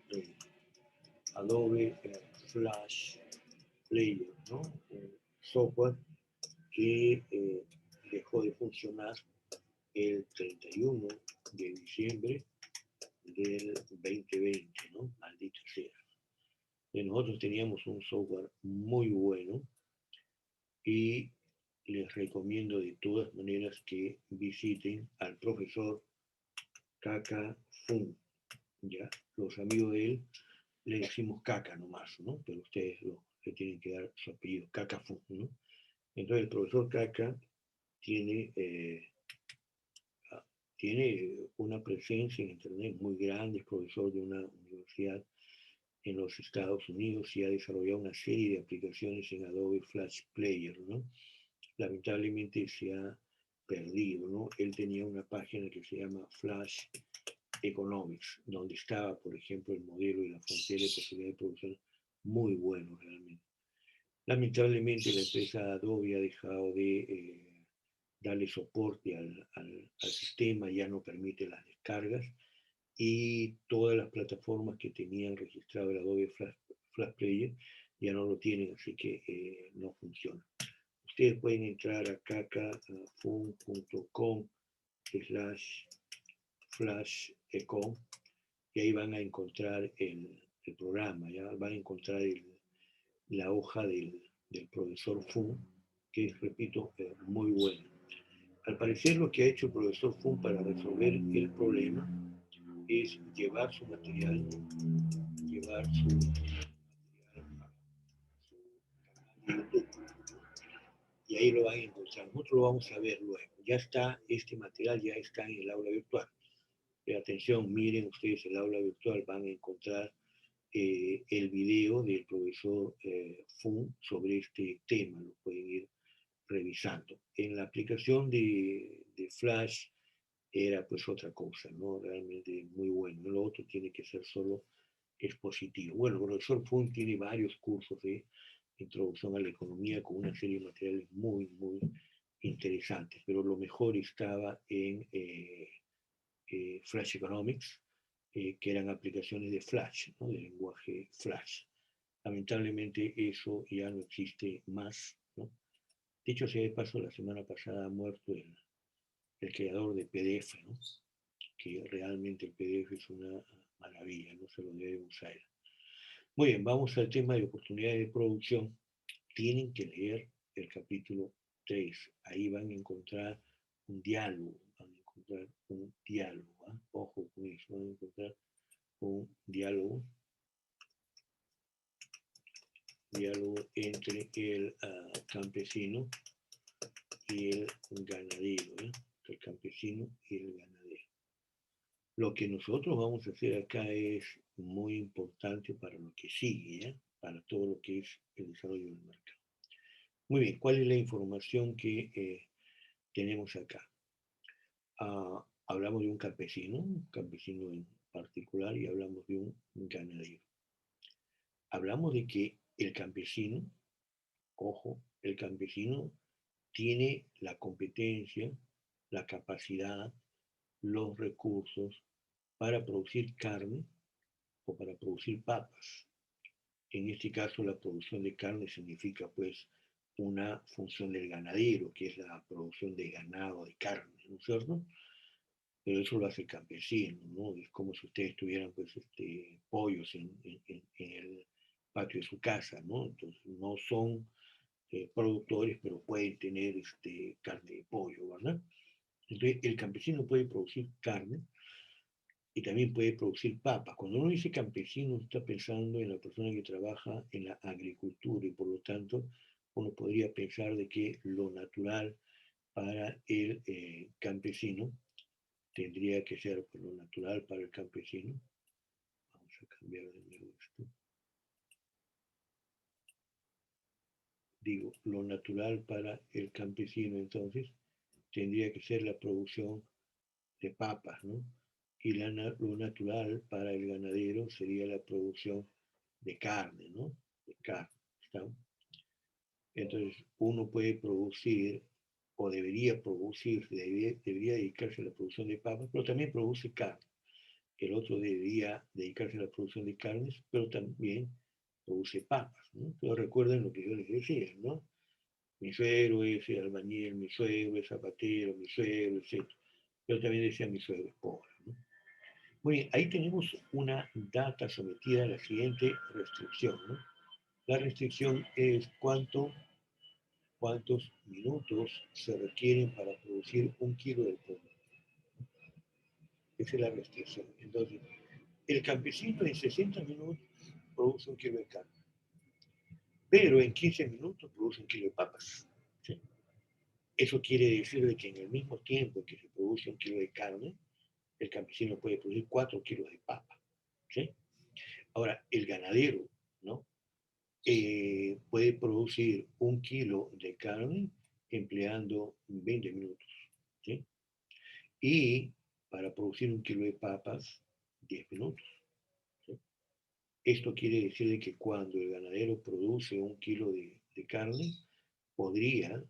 Adobe Flash Player, ¿no? Un software que dejó de funcionar el 31 de diciembre del 2020, ¿no? Maldita sea. Nosotros teníamos un software muy bueno y les recomiendo de todas maneras que visiten al profesor Kaka Fun. ¿Ya? Los amigos de él le decimos Kaka nomás, ¿no? Pero ustedes le tienen que dar su apellido, Kaka Fun, ¿no? Entonces el profesor Kaka tiene, tiene una presencia en Internet muy grande, es profesor de una universidad en los Estados Unidos y ha desarrollado una serie de aplicaciones en Adobe Flash Player, ¿no? Lamentablemente se ha perdido, ¿no? Él tenía una página que se llama Flash Economics, donde estaba, por ejemplo, el modelo y la frontera de posibilidad de producción muy bueno realmente. Lamentablemente la empresa Adobe ha dejado de darle soporte al sistema, ya no permite las descargas y todas las plataformas que tenían registrado el Adobe Flash Player ya no lo tienen, así que no funciona. Ustedes pueden entrar a kakafun.com/flashecon y ahí van a encontrar el programa, ya van a encontrar la hoja del profesor Fun, que es, repito, muy buena. Al parecer lo que ha hecho el profesor Fun para resolver el problema es llevar su material, llevar su material a su canal de YouTube. Y ahí lo van a encontrar. Nosotros lo vamos a ver luego. Ya está, este material ya está en el aula virtual. Pero atención, miren ustedes el aula virtual, van a encontrar el video del profesor Fun sobre este tema, lo pueden ir revisando. En la aplicación de Flash era pues otra cosa, ¿no? Realmente muy bueno. Lo otro tiene que ser solo expositivo. Bueno, el profesor Fun tiene varios cursos de introducción a la economía con una serie de materiales muy, muy interesantes, pero lo mejor estaba en Flash Economics, que eran aplicaciones de Flash, ¿no? De lenguaje Flash. Lamentablemente eso ya no existe más, ¿no? Dicho sea de paso, la semana pasada ha muerto el creador de PDF, ¿no? Que realmente el PDF es una maravilla, no se lo debe usar. Muy bien, vamos al tema de oportunidades de producción. Tienen que leer el capítulo 3. Ahí van a encontrar un diálogo, van a encontrar un diálogo. ¿eh? Ojo con eso, van a encontrar un diálogo entre el campesino y el ganadero, ¿eh? El campesino y el ganadero. Lo que nosotros vamos a hacer acá es muy importante para lo que sigue, ¿eh? Para todo lo que es el desarrollo del mercado. Muy bien, ¿cuál es la información que tenemos acá? Hablamos de un campesino en particular, y hablamos de un ganadero. Hablamos de que el campesino, ojo, el campesino tiene la competencia, la capacidad, los recursos para producir carne o para producir papas. En este caso, la producción de carne significa pues una función del ganadero, que es la producción de ganado, de carne, ¿no es cierto? Pero eso lo hace el campesino, ¿no? Es como si ustedes tuvieran pues pollos en patio de su casa, ¿no? Entonces no son productores, pero pueden tener carne de pollo, ¿verdad? Entonces el campesino puede producir carne y también puede producir papas. Cuando uno dice campesino, está pensando en la persona que trabaja en la agricultura y por lo tanto uno podría pensar de que lo natural para el campesino tendría que ser por lo natural para el campesino. Vamos a cambiar de nuevo esto. Digo, lo natural para el campesino entonces tendría que ser la producción de papas, ¿no? Y lo natural para el ganadero sería la producción de carne, ¿no? De carne, ¿está? Entonces, uno puede producir, o debería producir, debería dedicarse a la producción de papas, pero también produce carne. El otro debería dedicarse a la producción de carnes, pero también produce papas, ¿no? Pero recuerden lo que yo les decía, ¿no? Mi suegro es albañil, mi suegro es zapatero, mi suegro, etc. Yo también decía mi suegro es pobre, ¿no? Muy bien, ahí tenemos una data sometida a la siguiente restricción, ¿no? La restricción es cuántos minutos se requieren para producir 1 kilo de pollo. Esa es la restricción. Entonces, el campesino en 60 minutos produce 1 kilo de carne, pero en 15 minutos produce 1 kilo de papas. ¿Sí? Eso quiere decir de que en el mismo tiempo que se produce 1 kilo de carne, el campesino puede producir 4 kilos de papa. ¿Sí? Ahora, el ganadero, ¿no? Puede producir 1 kilo de carne empleando 20 minutos. ¿Sí? Y para producir 1 kilo de papas, 10 minutos. ¿Sí? Esto quiere decir de que cuando el ganadero produce 1 kilo de carne, podría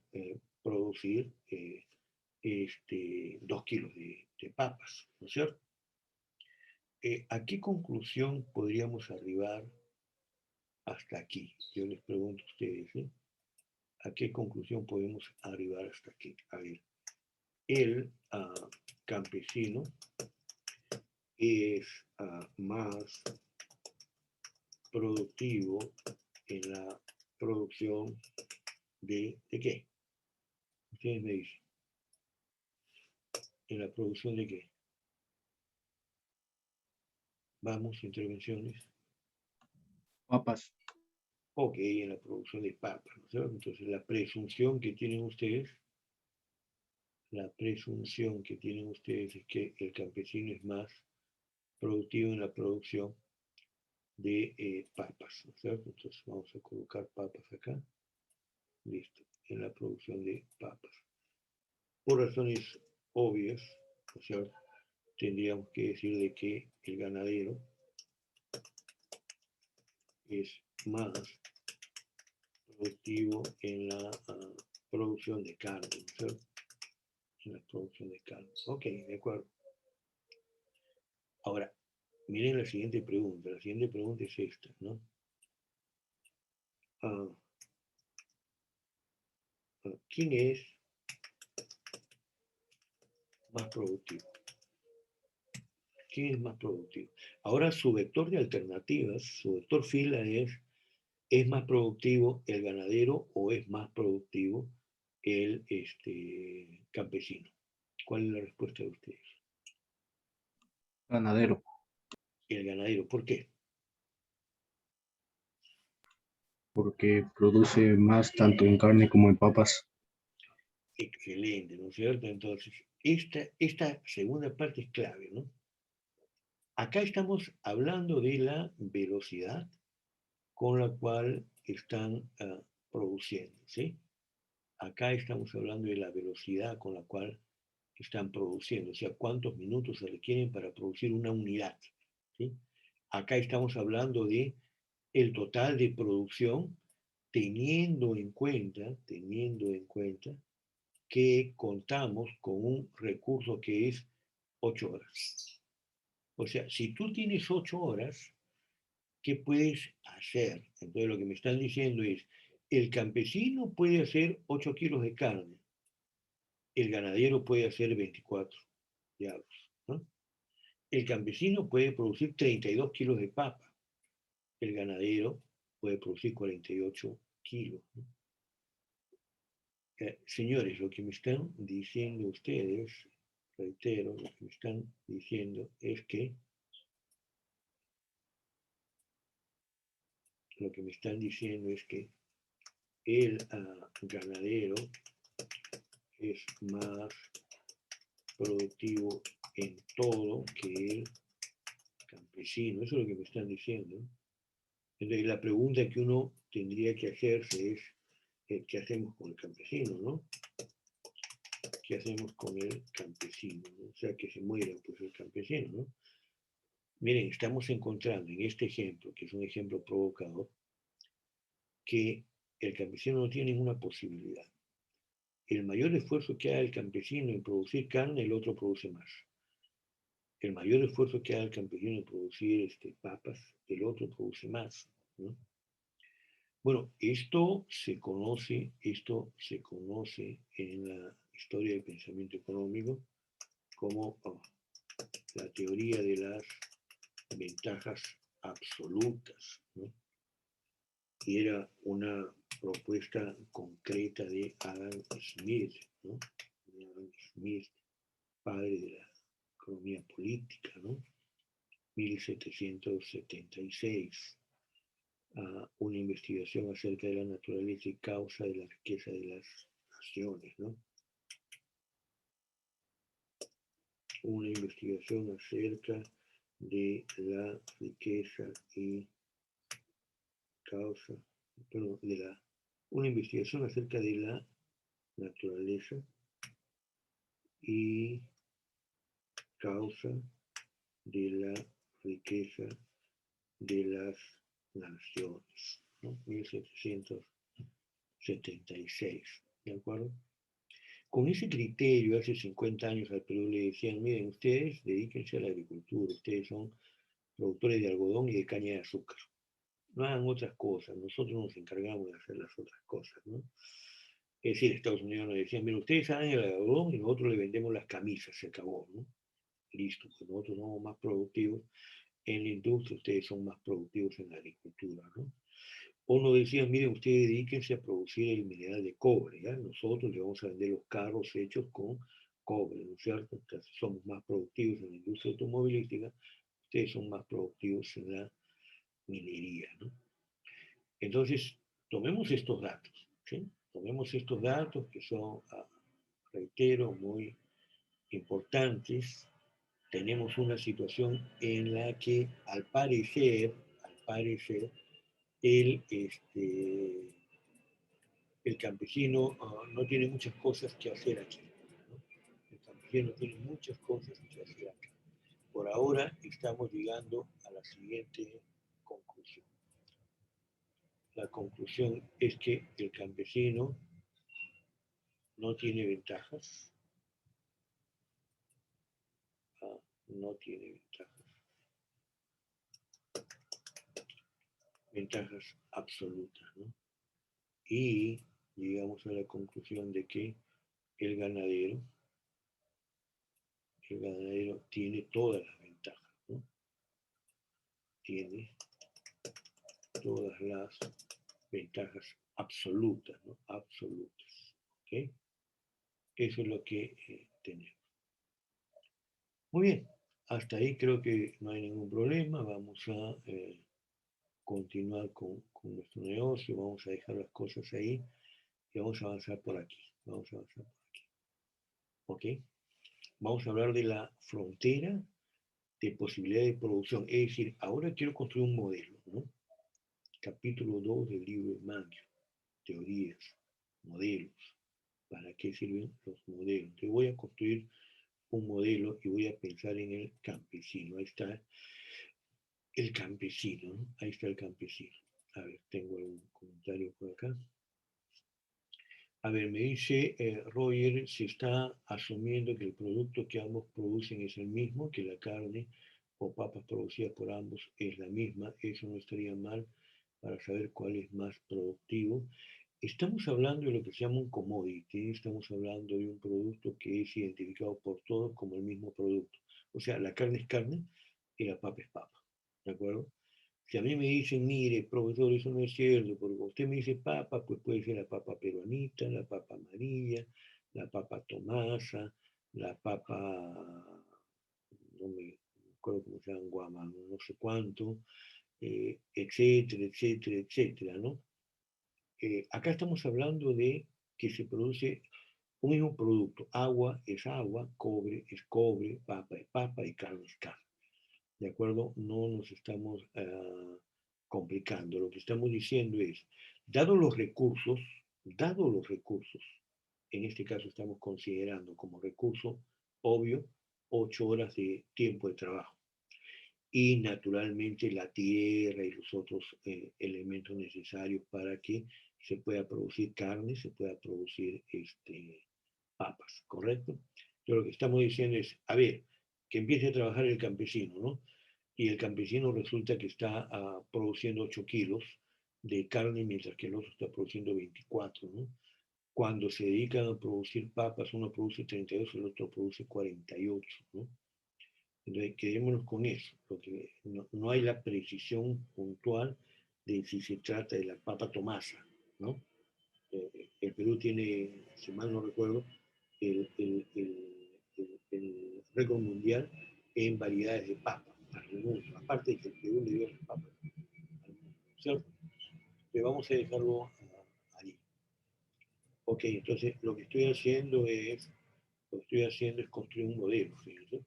producir 2 kilos de papas, ¿no es cierto? ¿A qué conclusión podríamos arribar hasta aquí? Yo les pregunto a ustedes, ¿eh? ¿A qué conclusión podemos arribar hasta aquí? A ver, el campesino es más productivo en la producción ¿de qué? Ustedes me dicen. ¿En la producción de qué? Vamos, intervenciones. Papas. Ok, en la producción de papas, ¿no es cierto? Entonces, la presunción que tienen ustedes es que el campesino es más productivo en la producción de papas, ¿no es cierto? Entonces, vamos a colocar papas acá. Listo, en la producción de papas. Por razones obvias, ¿no es cierto? Tendríamos que decir de que el ganadero es más productivo en la producción de carne, ¿no es cierto? En la producción de carne. Ok, de acuerdo. Ahora, miren la siguiente pregunta. La siguiente pregunta es esta, ¿no? ¿Quién es más productivo? ¿Quién es más productivo? Ahora su vector de alternativas, su vector fila ¿es más productivo el ganadero o es más productivo el campesino? ¿Cuál es la respuesta de ustedes? Ganadero. El ganadero, ¿por qué? Porque produce más tanto en carne como en papas. Excelente, ¿no es cierto? Entonces, esta segunda parte es clave, ¿no? Acá estamos hablando de la velocidad con la cual están produciendo, ¿sí? Acá estamos hablando de la velocidad con la cual están produciendo, o sea, cuántos minutos se requieren para producir una unidad, ¿sí? Acá estamos hablando de el total de producción teniendo en cuenta que contamos con un recurso que es 8 horas. O sea, si tú tienes 8 horas, ¿qué puedes hacer? Entonces lo que me están diciendo es, el campesino puede hacer 8 kilos de carne, el ganadero puede hacer 24 diablos, ¿no? El campesino puede producir 32 kilos de papa, el ganadero puede producir 48 kilos, ¿no? Señores, lo que me están diciendo ustedes, reitero, lo que me están diciendo es que el ganadero es más productivo en todo que el campesino. Eso es lo que me están diciendo. Entonces, la pregunta que uno tendría que hacerse es, ¿qué hacemos con el campesino, no? ¿Qué hacemos con el campesino, ¿no? O sea, que se muera pues el campesino, ¿no? Miren, estamos encontrando en este ejemplo, que es un ejemplo provocador, que el campesino no tiene ninguna posibilidad. El mayor esfuerzo que haga el campesino en producir carne, el otro produce más. El mayor esfuerzo que haga el campesino en producir papas, el otro produce más, ¿no? Bueno, esto se conoce en la historia del pensamiento económico como la teoría de las ventajas absolutas, ¿no? Y era una propuesta concreta de Adam Smith, ¿no? Adam Smith, padre de la economía política, ¿no? 1776, una investigación acerca de la naturaleza y causa de la riqueza de las naciones, ¿no? Una investigación acerca de la riqueza y causa, bueno, una investigación acerca de la naturaleza y causa de la riqueza de las naciones, ¿no? 1776, ¿de acuerdo? Con ese criterio, hace 50 años al Perú le decían, miren, ustedes dedíquense a la agricultura, ustedes son productores de algodón y de caña de azúcar. No hagan otras cosas, nosotros nos encargamos de hacer las otras cosas, ¿no? Es decir, Estados Unidos nos decían, miren, ustedes hagan el algodón y nosotros le vendemos las camisas, se acabó, ¿no? Listo, pues nosotros somos más productivos en la industria, ustedes son más productivos en la agricultura, ¿no? O nos decían, miren, ustedes dedíquense a producir el mineral de cobre, ¿ya? Nosotros le vamos a vender los carros hechos con cobre, ¿no es cierto? Entonces, somos más productivos en la industria automovilística, ustedes son más productivos en la minería, ¿no? Entonces, tomemos estos datos, ¿sí? Tomemos estos datos que son, reitero, muy importantes. Tenemos una situación en la que, al parecer, el, el campesino no tiene muchas cosas que hacer aquí, ¿no? El campesino tiene muchas cosas que hacer aquí. Por ahora estamos llegando a la siguiente conclusión. La conclusión es que el campesino no tiene ventajas, no tiene ventajas absolutas, ¿no? Y llegamos a la conclusión de que el ganadero tiene todas las ventajas, ¿no? Tiene todas las ventajas absolutas, ¿no? Absolutas, ¿ok? Eso es lo que tenemos. Muy bien, hasta ahí creo que no hay ningún problema. Vamos a continuar con nuestro negocio, vamos a dejar las cosas ahí y vamos a avanzar por aquí. Vamos a avanzar por aquí. ¿Ok? Vamos a hablar de la frontera de posibilidad de producción. Es decir, ahora quiero construir un modelo, ¿no? Capítulo 2 del libro de Maggio, teorías, modelos. ¿Para qué sirven los modelos? Entonces voy a construir un modelo y voy a pensar en el campesino. Ahí está el campesino, ¿no? Ahí está el campesino. A ver, tengo algún comentario por acá. A ver, me dice Roger, se está asumiendo que el producto que ambos producen es el mismo, que la carne o papas producidas por ambos es la misma. Eso no estaría mal para saber cuál es más productivo. Estamos hablando de lo que se llama un commodity, estamos hablando de un producto que es identificado por todos como el mismo producto. O sea, la carne es carne y la papa es papa, ¿de acuerdo? Si a mí me dicen, mire, profesor, eso no es cierto, porque usted me dice papa, pues puede ser la papa peruanita, la papa amarilla, la papa tomasa, la papa, no me acuerdo cómo se llama, guama, no sé cuánto, etcétera, etcétera, etcétera, ¿no? Acá estamos hablando de que se produce un mismo producto. Agua es agua, cobre es cobre, papa es papa y carne es carne. ¿De acuerdo? No nos estamos complicando. Lo que estamos diciendo es, dados los recursos, en este caso estamos considerando como recurso obvio 8 horas de tiempo de trabajo y naturalmente la tierra y los otros elementos necesarios para que se pueda producir carne, se pueda producir papas, ¿correcto? Pero lo que estamos diciendo es, a ver, que empiece a trabajar el campesino, ¿no? Y el campesino resulta que está produciendo 8 kilos de carne mientras que el otro está produciendo 24, ¿no? Cuando se dedican a producir papas, uno produce 32, el otro produce 48, ¿no? Entonces, quedémonos con eso, porque no hay la precisión puntual de si se trata de la papa tomasa, ¿no? El Perú tiene, si mal no recuerdo, el récord mundial en variedades de papa al mundo, aparte de que el Perú le dio las papas al mundo, ¿cierto? Pero vamos a dejarlo ahí. Ok, entonces lo que estoy haciendo es construir un modelo, fíjense.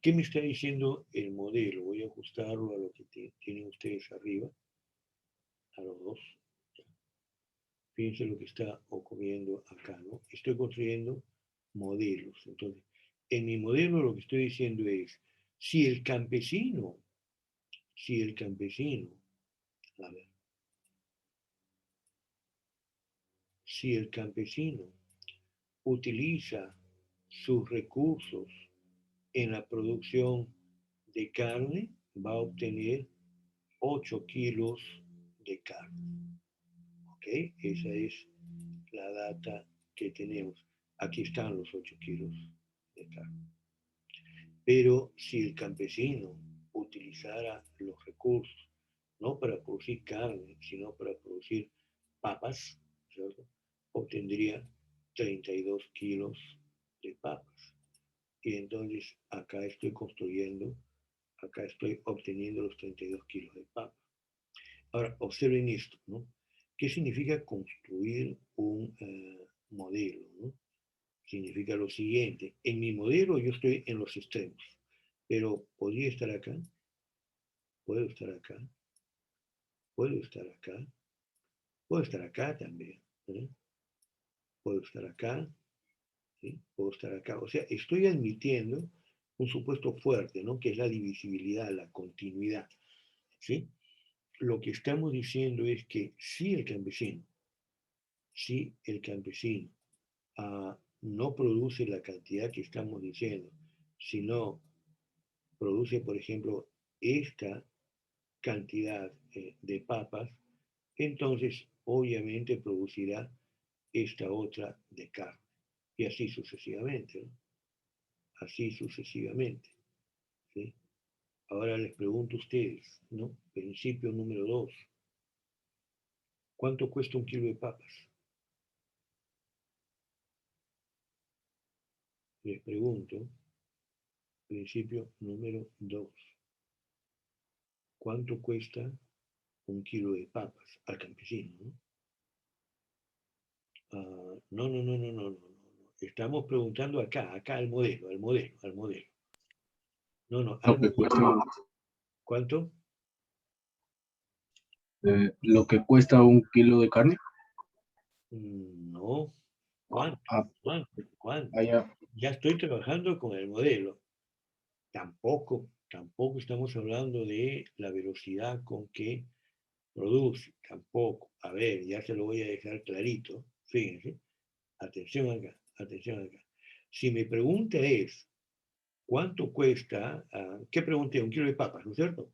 ¿Qué me está diciendo el modelo? Voy a ajustarlo a lo que tienen ustedes arriba, a los dos. Fíjense lo que está ocurriendo acá, ¿no? Estoy construyendo modelos. Entonces, en mi modelo lo que estoy diciendo es, si el campesino, a ver, si el campesino utiliza sus recursos en la producción de carne, va a obtener 8 kilos de carne. ¿Ok? Esa es la data que tenemos. Aquí están los 8 kilos de carne. Pero si el campesino utilizara los recursos, no para producir carne, sino para producir papas, ¿cierto? Obtendría 32 kilos de papas. Y entonces acá estoy obteniendo los 32 kilos de papas. Ahora, observen esto, ¿no? ¿Qué significa construir un modelo, ¿no? Significa lo siguiente, en mi modelo yo estoy en los extremos, pero podría estar acá, puedo estar acá, puedo estar acá, puedo estar acá también, ¿eh? Puedo estar acá, ¿sí? Puedo estar acá. O sea, estoy admitiendo un supuesto fuerte, ¿no? Que es la divisibilidad, la continuidad, ¿sí? Lo que estamos diciendo es que si el campesino no produce la cantidad que estamos diciendo, sino produce, por ejemplo, esta cantidad de papas, entonces obviamente producirá esta otra de carne. Y así sucesivamente, ¿no? Así sucesivamente, ¿sí? Ahora les pregunto a ustedes, ¿no? Principio número 2. ¿Cuánto cuesta un kilo de papas? Les pregunto, principio número 2. ¿Cuánto cuesta un kilo de papas al campesino? ¿No? No. Estamos preguntando acá al modelo, al modelo, al modelo. No, al Lo que modelo. cuesta, ¿Cuánto? lo que cuesta un kilo de carne. No. ¿Cuánto? Ah, ¿Cuánto? allá. Ya estoy trabajando con el modelo. Tampoco estamos hablando de la velocidad con que produce. Tampoco. A ver, ya se lo voy a dejar clarito. Fíjense. Atención acá, atención acá. Si mi pregunta es, ¿cuánto cuesta? ¿Qué pregunté? Un kilo de papas, ¿no es cierto?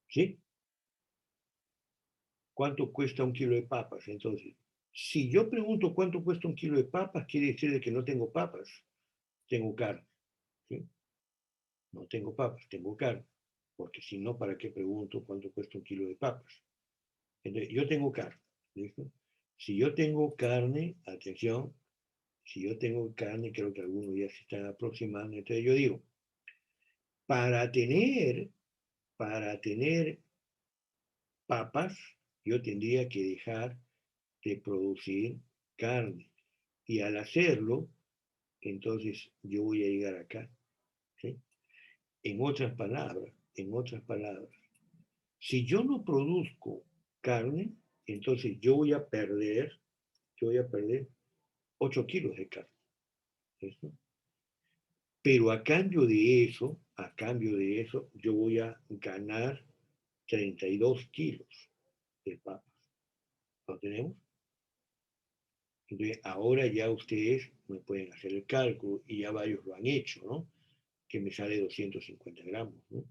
¿Sí? ¿Cuánto cuesta un kilo de papas? Entonces, si yo pregunto cuánto cuesta un kilo de papas, quiere decir de que no tengo papas, tengo carne. ¿Sí? No tengo papas, tengo carne. porque si no, ¿para qué pregunto cuánto cuesta un kilo de papas? Entonces, yo tengo carne, ¿listo? Si yo tengo carne, atención, si yo tengo carne, creo que algunos ya se están aproximando, entonces yo digo, para tener, para tener papas, yo tendría que dejar de producir carne. Y al hacerlo, entonces yo voy a llegar acá. ¿Sí? En otras palabras, si yo no produzco carne, entonces yo voy a perder 8 kilos de carne. ¿Listo? Pero a cambio de eso, yo voy a ganar 32 kilos de papas. ¿Lo tenemos? Entonces, ahora ya ustedes me pueden hacer el cálculo y ya varios lo han hecho, ¿no? Que me sale 250 gramos, ¿no?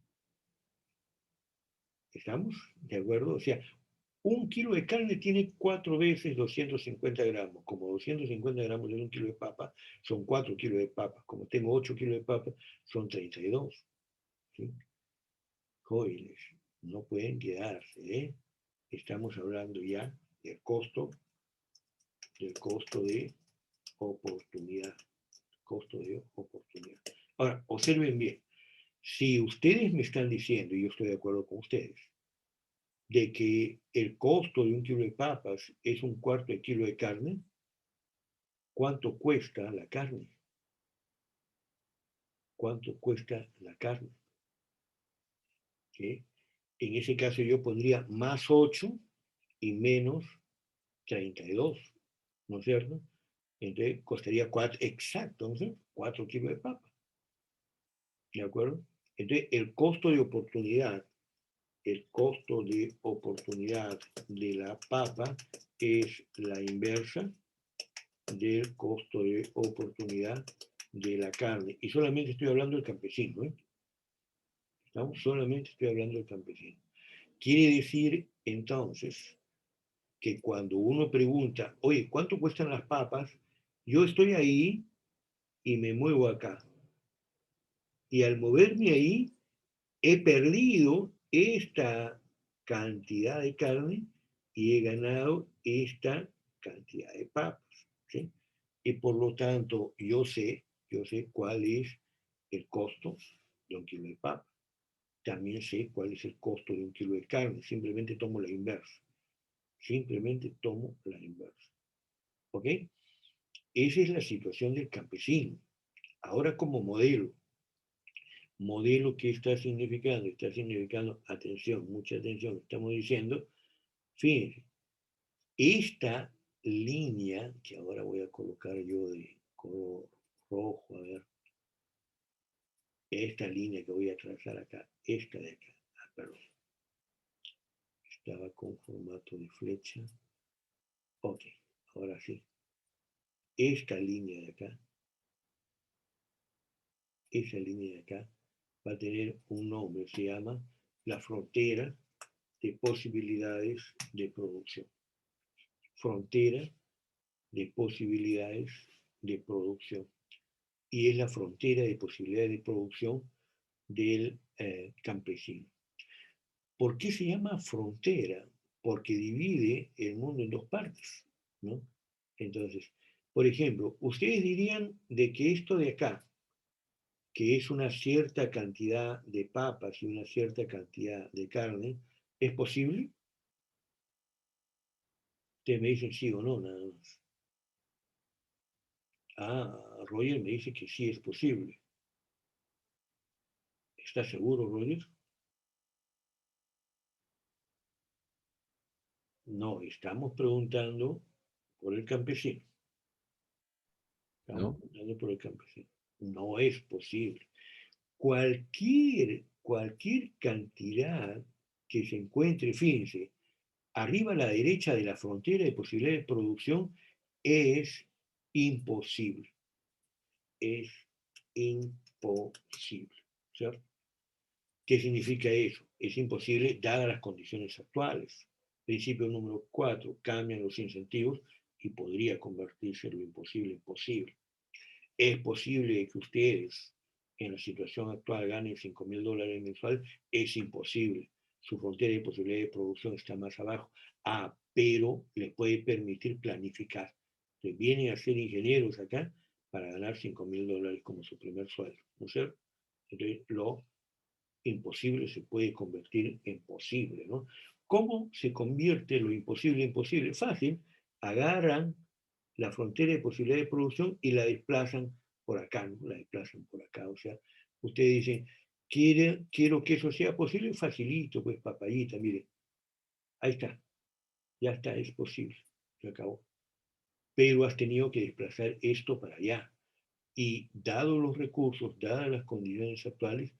¿Estamos de acuerdo? O sea, un kilo de carne tiene 4 veces 250 gramos. Como 250 gramos de un kilo de papa, son 4 kilos de papa. Como tengo 8 kilos de papa, son 32. ¿Sí? Jóvenes, no pueden quedarse, ¿eh? Estamos hablando ya del costo de oportunidad. Costo de oportunidad. Ahora, observen bien. Si ustedes me están diciendo, y yo estoy de acuerdo con ustedes, de que el costo de un kilo de papas es un cuarto de kilo de carne, ¿cuánto cuesta la carne? ¿Cuánto cuesta la carne? ¿Sí? En ese caso yo pondría más 8 y menos 32, ¿no es cierto? Entonces costaría 4, exacto, ¿no es cierto? 4 kilos de papa, ¿de acuerdo? Entonces el costo de oportunidad de la papa es la inversa del costo de oportunidad de la carne. Y solamente estoy hablando del campesino, ¿eh? ¿Estamos? Solamente estoy hablando del campesino. Quiere decir, entonces, que cuando uno pregunta, oye, ¿cuánto cuestan las papas? Yo estoy ahí y me muevo acá. Y al moverme ahí, he perdido esta cantidad de carne y he ganado esta cantidad de papas. ¿Sí? Y por lo tanto, yo sé cuál es el costo de un kilo de papa. También sé cuál es el costo de un kilo de carne. Simplemente tomo la inversa. Simplemente tomo la inversa. ¿Ok? Esa es la situación del campesino. Ahora como modelo. Modelo, ¿qué está significando? Está significando, atención, mucha atención. Estamos diciendo, fíjense, esta línea, que ahora voy a colocar yo de color rojo, a ver, esta línea que voy a trazar acá, esta de acá, perdón, estaba con formato de flecha. Ok, ahora sí. Esta línea de acá, esa línea de acá, va a tener un nombre, se llama la frontera de posibilidades de producción. Frontera de posibilidades de producción. Y es la frontera de posibilidades de producción del campesino. ¿Por qué se llama frontera? Porque divide el mundo en dos partes, ¿no? Entonces, por ejemplo, ustedes dirían de que esto de acá, que es una cierta cantidad de papas y una cierta cantidad de carne, ¿es posible? Ustedes me dicen sí o no, nada más. Ah, Roger me dice que sí es posible. ¿Está seguro, Roger? No, estamos preguntando por el campesino. Estamos ¿no? preguntando por el campesino. No es posible. Cualquier cantidad que se encuentre, fíjense, arriba a la derecha de la frontera de posibilidades de producción es imposible. Es imposible. ¿Cierto? ¿Qué significa eso? Es imposible dadas las condiciones actuales. Principio número 4, cambian los incentivos y podría convertirse lo imposible en posible. Es posible que ustedes en la situación actual gane $5.000 mensual, es imposible. Su frontera de posibilidad de producción está más abajo. Pero le puede permitir planificar. Entonces, vienen a ser ingenieros acá para ganar $5.000 como su primer sueldo, ¿no es cierto? Entonces, lo imposible se puede convertir en posible, ¿no? ¿Cómo se convierte lo imposible en posible? Fácil, agarran la frontera de posibilidad de producción y la desplazan por acá, ¿no? La desplazan por acá, o sea, ustedes dicen, quiero que eso sea posible, facilito, pues papayita, mire, ahí está, ya está, es posible, se acabó. Pero has tenido que desplazar esto para allá. Y dados los recursos, dadas las condiciones actuales,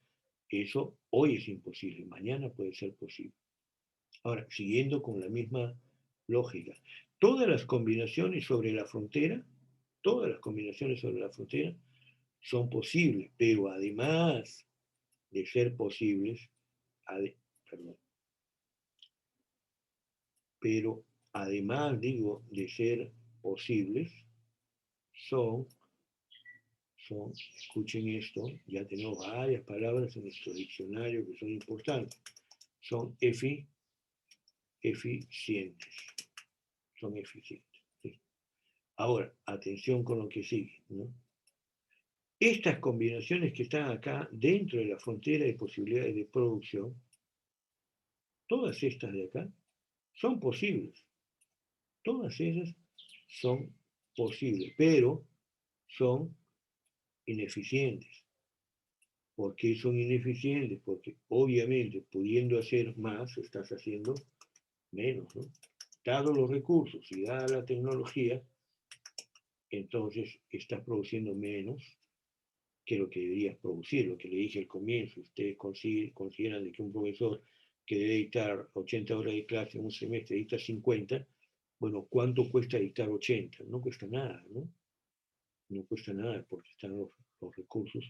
eso hoy es imposible, mañana puede ser posible. Ahora, siguiendo con la misma lógica, todas las combinaciones sobre la frontera, todas las combinaciones sobre la frontera son posibles, pero además de ser posibles, perdón, pero además, digo, de ser posibles, son, escuchen esto, ya tenemos varias palabras en nuestro diccionario que son importantes, son eficientes, son eficientes. ¿Sí? Ahora, atención con lo que sigue, ¿no? Estas combinaciones que están acá dentro de la frontera de posibilidades de producción, todas estas de acá, son posibles. Todas ellas son posibles, pero son ineficientes. ¿Por qué son ineficientes? Porque obviamente pudiendo hacer más, estás haciendo menos, ¿no? Dados los recursos y dada la tecnología, entonces estás produciendo menos que lo que deberías producir, lo que le dije al comienzo. Ustedes consideran de que un profesor que debe dictar 80 horas de clase en un semestre dicta 50, bueno, ¿cuánto cuesta dictar 80? No cuesta nada, ¿no? No cuesta nada porque están los recursos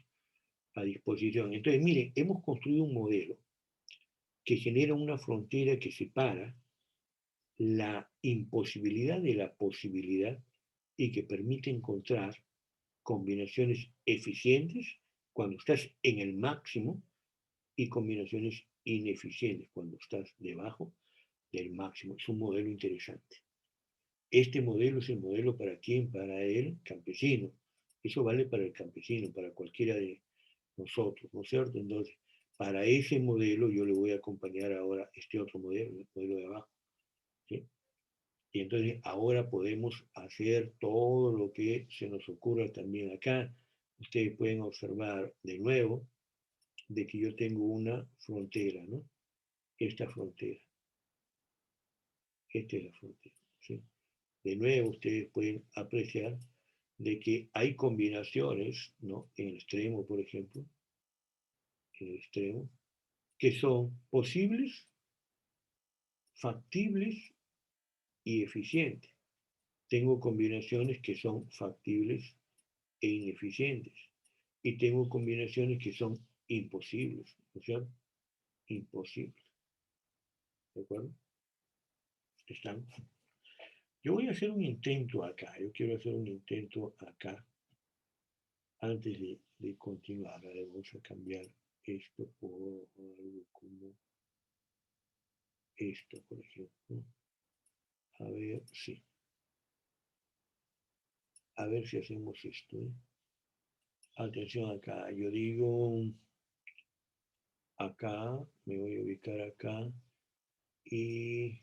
a disposición. Entonces, miren, hemos construido un modelo que genera una frontera que separa la imposibilidad de la posibilidad y que permite encontrar combinaciones eficientes cuando estás en el máximo y combinaciones ineficientes cuando estás debajo del máximo. Es un modelo interesante. Este modelo es el modelo para quién, para el campesino. Eso vale para el campesino, para cualquiera de nosotros, ¿no es cierto? Entonces, para ese modelo yo le voy a acompañar ahora este otro modelo, el modelo de abajo. ¿Sí? Y entonces ahora podemos hacer todo lo que se nos ocurra también acá. Ustedes pueden observar de nuevo de que yo tengo una frontera, ¿no? Esta frontera. Esta es la frontera. ¿Sí? De nuevo ustedes pueden apreciar de que hay combinaciones, ¿no? En el extremo, por ejemplo, en el extremo, que son posibles, factibles y eficientes. Tengo combinaciones que son factibles e ineficientes. Y tengo combinaciones que son imposibles, ¿no es cierto? Imposibles. ¿De acuerdo? ¿Están? Yo voy a hacer un intento acá. Yo quiero hacer un intento acá antes de continuar. A ver, vamos a cambiar esto por algo como esto, por ejemplo. A ver, sí. A ver si hacemos esto. Atención acá. Yo digo acá, me voy a ubicar acá y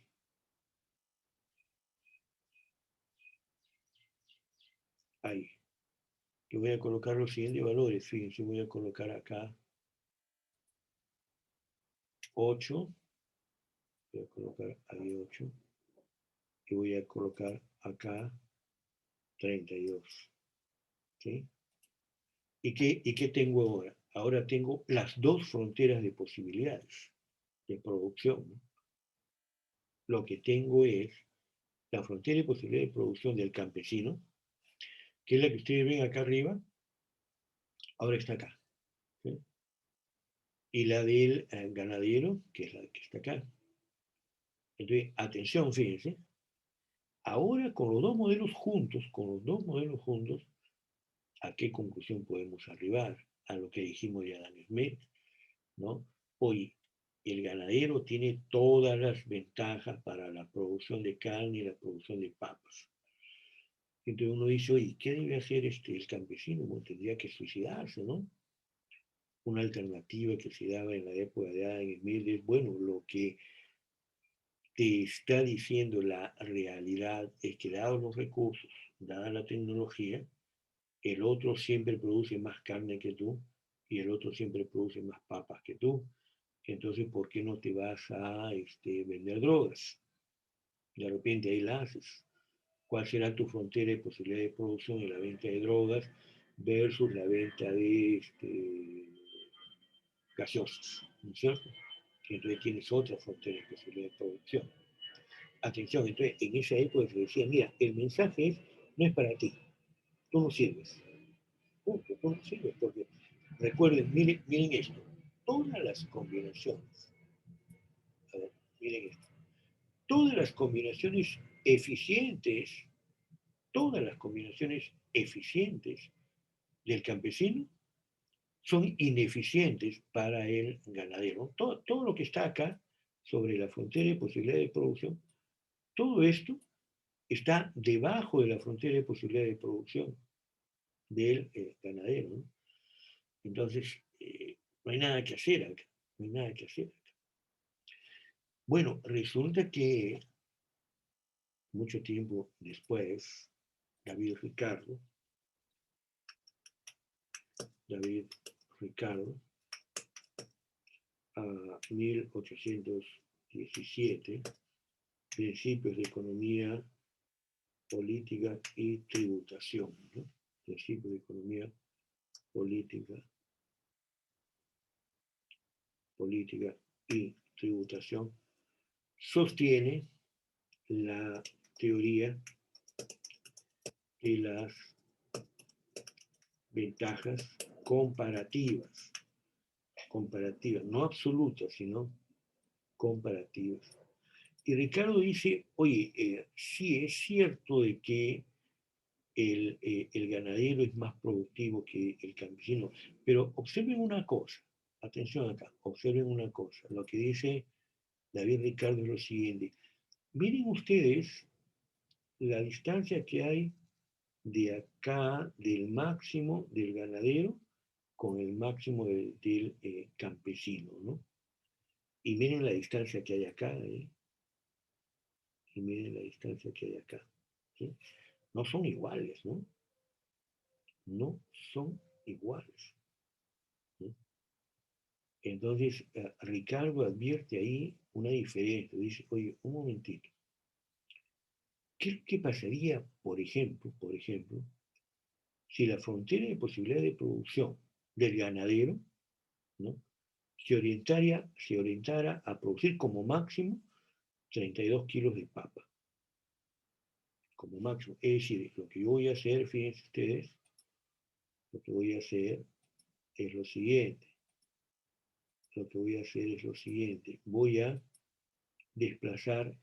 ahí. Yo voy a colocar los siguientes valores. Fíjense, voy a colocar acá 8. Voy a colocar ahí 8. Y voy a colocar acá 32. ¿Sí? ¿Y qué tengo ahora? Ahora tengo las dos fronteras de posibilidades de producción, ¿no? Lo que tengo es la frontera de posibilidad de producción del campesino, que es la que ustedes ven acá arriba, ahora está acá. ¿Sí? Y la del ganadero, que es la que está acá. Entonces, atención, fíjense. Ahora con los dos modelos juntos, ¿a qué conclusión podemos arribar? a lo que dijimos de Adam Smith, ¿no? Hoy, el ganadero tiene todas las ventajas para la producción de carne y la producción de papas. Entonces uno dice, oye, ¿qué debe hacer el campesino? Bueno, tendría que suicidarse, ¿no? Una alternativa que se daba en la época de Adam Smith es, bueno, lo que te está diciendo la realidad es que dados los recursos, dada la tecnología, el otro siempre produce más carne que tú y el otro siempre produce más papas que tú. Entonces, ¿por qué no te vas a vender drogas? De repente ahí la haces. ¿Cuál será tu frontera de posibilidad de producción en la venta de drogas versus la venta de gaseosas? ¿No es cierto? Entonces tienes otra frontera de posibilidad de producción. Atención, entonces en esa época se decía, mira, el mensaje es, no es para ti, tú no sirves. Punto, tú no sirves, porque recuerden, miren esto, todas las combinaciones, a ver, miren esto, todas las combinaciones eficientes, todas las combinaciones eficientes del campesino son ineficientes para el ganadero. Todo lo que está acá sobre la frontera de posibilidad de producción, todo esto está debajo de la frontera de posibilidad de producción del ganadero, ¿no? Entonces, no hay nada que hacer acá, no hay nada que hacer acá. Bueno, resulta que mucho tiempo después, David Ricardo, a 1817, Principios de Economía, Política y Tributación, ¿no? Principios de Economía, Política y Tributación, sostiene la teoría de las ventajas comparativas, no absolutas, sino comparativas. Y Ricardo dice, oye, sí es cierto de que el ganadero es más productivo que el campesino, pero observen una cosa, atención acá, observen una cosa, lo que dice David Ricardo es lo siguiente, miren ustedes la distancia que hay de acá, del máximo del ganadero con el máximo del campesino, ¿no? Y miren la distancia que hay acá, ¿eh? Y miren la distancia que hay acá, ¿sí? No son iguales, ¿no? No son iguales, ¿no? Entonces, Ricardo advierte ahí una diferencia, dice, oye, un momentito, ¿qué pasaría, por ejemplo, si la frontera de posibilidad de producción del ganadero, ¿no? se orientara a producir como máximo 32 kilos de papa, como máximo. Es decir, lo que yo voy a hacer, fíjense ustedes, lo que voy a hacer es lo siguiente. Voy a desplazar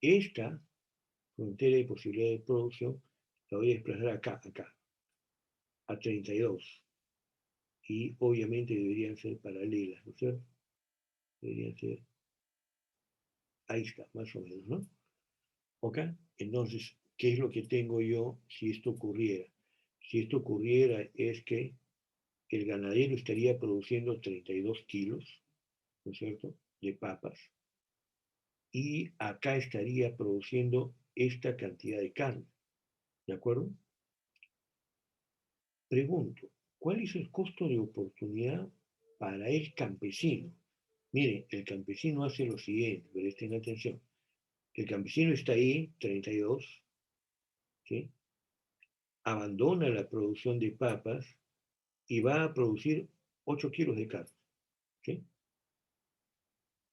esta frontera de posibilidad de producción, la voy a desplazar acá, a 32. Y obviamente deberían ser paralelas, ¿no es cierto? Deberían ser, ahí está, más o menos, ¿no? ¿Ok? Entonces, ¿qué es lo que tengo yo si esto ocurriera? Si esto ocurriera es que el ganadero estaría produciendo 32 kilos, ¿no es cierto?, de papas, y acá estaría produciendo esta cantidad de carne, ¿de acuerdo? Pregunto, ¿cuál es el costo de oportunidad para el campesino? Miren, el campesino hace lo siguiente, presten atención. El campesino está ahí, 32, ¿sí? Abandona la producción de papas y va a producir 8 kilos de carne, ¿sí?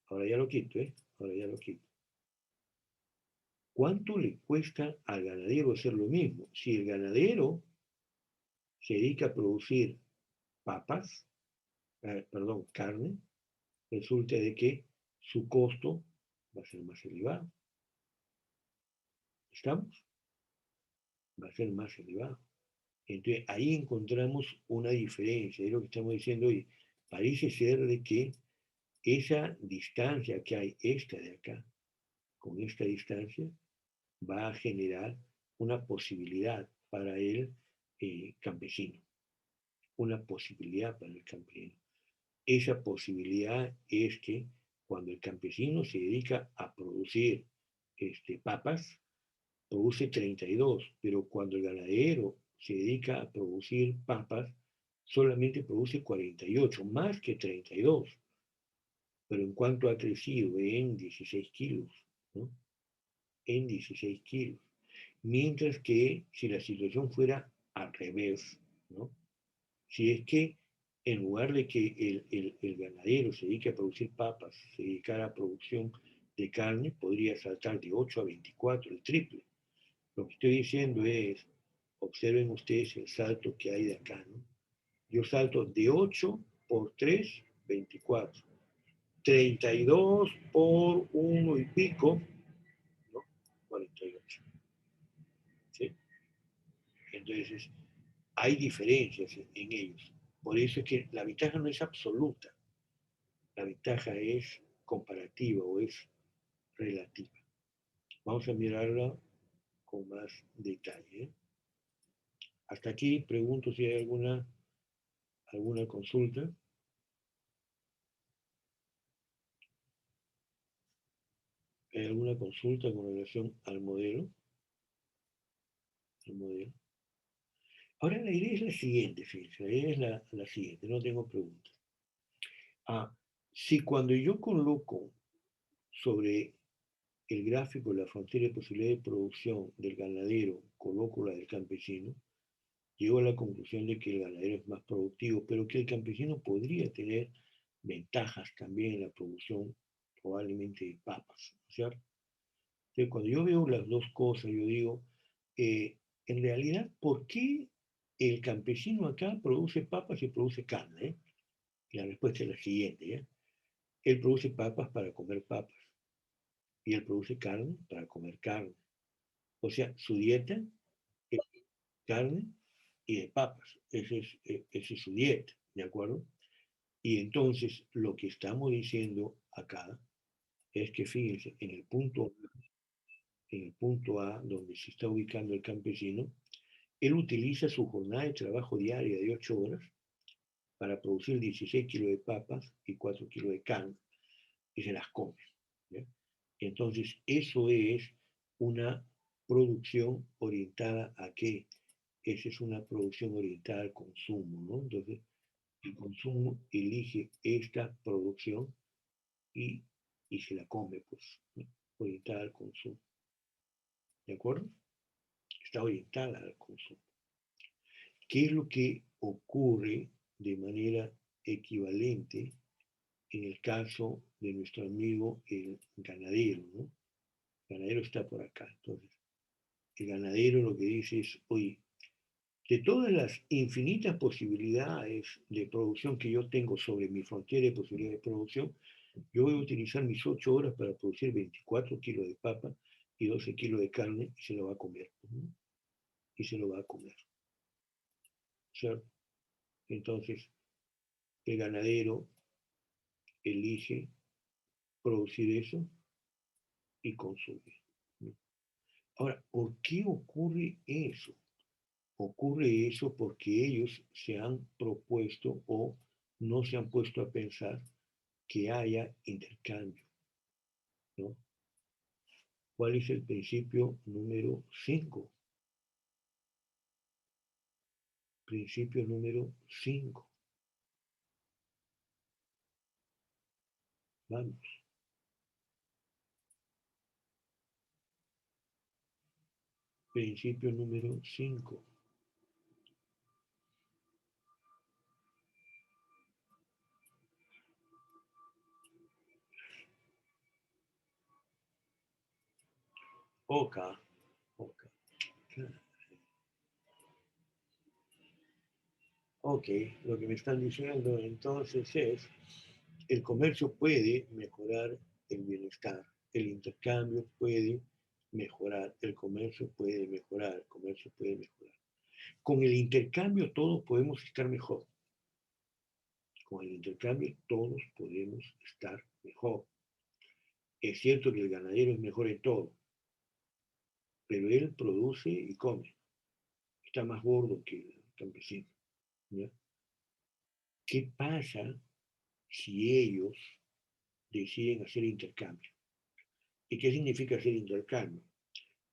Ahora ya lo quito, ¿eh? Ahora ya lo quito. ¿Cuánto le cuesta al ganadero hacer lo mismo? Si el ganadero se dedica a producir papas, carne, resulta de que su costo va a ser más elevado. ¿Estamos? Va a ser más elevado. Entonces, ahí encontramos una diferencia, es lo que estamos diciendo hoy. Parece ser de que esa distancia que hay, esta de acá, con esta distancia, va a generar una posibilidad para el campesino, una posibilidad para el campesino. Esa posibilidad es que cuando el campesino se dedica a producir papas, produce 32, pero cuando el ganadero se dedica a producir papas, solamente produce 48, más que 32. Pero en cuanto ha crecido en 16 kilos, ¿no? En 16 kilos. Mientras que si la situación fuera al revés, ¿no? Si es que en lugar de que el ganadero se dedique a producir papas, se dedicara a producción de carne, podría saltar de 8 a 24, el triple. Lo que estoy diciendo es, observen ustedes el salto que hay de acá, ¿no? Yo salto de 8 por 3, 24. 32 por 1 y pico, ¿no? 48. ¿Sí? Entonces, hay diferencias en ellos. Por eso es que la ventaja no es absoluta, la ventaja es comparativa o es relativa. Vamos a mirarla con más detalle. Hasta aquí pregunto si hay alguna consulta. ¿Hay alguna consulta con relación al modelo? El modelo. Ahora la idea es la siguiente, fíjense, la idea es la siguiente, no tengo preguntas. Si cuando yo coloco sobre el gráfico la frontera de posibilidad de producción del ganadero, coloco la del campesino, llego a la conclusión de que el ganadero es más productivo, pero que el campesino podría tener ventajas también en la producción, probablemente de papas, ¿cierto? Entonces, cuando yo veo las dos cosas, yo digo, en realidad, ¿por qué el campesino acá produce papas y produce carne? Y la respuesta es la siguiente, ¿ya? Él produce papas para comer papas y él produce carne para comer carne. O sea, su dieta es carne y de papas. Esa es su dieta, ¿de acuerdo? Y entonces lo que estamos diciendo acá es que fíjense, en el punto A, donde se está ubicando el campesino, él utiliza su jornada de trabajo diaria de 8 horas para producir 16 kilos de papas y 4 kilos de carne y se las come. ¿Ya? Entonces, eso es una producción orientada a qué? Esa es una producción orientada al consumo, ¿no? Entonces, el consumo elige esta producción y, y se la come, pues, ¿no? Orientada al consumo. ¿De acuerdo? Está orientada al consumo. ¿Qué es lo que ocurre de manera equivalente en el caso de nuestro amigo el ganadero, ¿no? El ganadero está por acá. Entonces, el ganadero lo que dice es, oye, de todas las infinitas posibilidades de producción que yo tengo sobre mi frontera de posibilidades de producción, yo voy a utilizar mis 8 horas para producir 24 kilos de papa y 12 kilos de carne y se lo va a comer. ¿No? Y se lo va a comer. ¿Cierto? Entonces, el ganadero elige producir eso y consumir. ¿No? Ahora, ¿por qué ocurre eso? Ocurre eso porque ellos se han propuesto o no se han puesto a pensar que haya intercambio, ¿no? ¿Cuál es el principio número 5? Principio número 5. Vamos. Principio número 5. Oca. Oca. Ok, lo que me están diciendo entonces es, el comercio puede mejorar el bienestar, el intercambio puede mejorar, el comercio puede mejorar, el comercio puede mejorar. Con el intercambio todos podemos estar mejor. Con el intercambio todos podemos estar mejor. Es cierto que el ganadero es mejor en todo, pero él produce y come. Está más gordo que el campesino. ¿Ya? ¿Qué pasa si ellos deciden hacer intercambio? ¿Y qué significa hacer intercambio?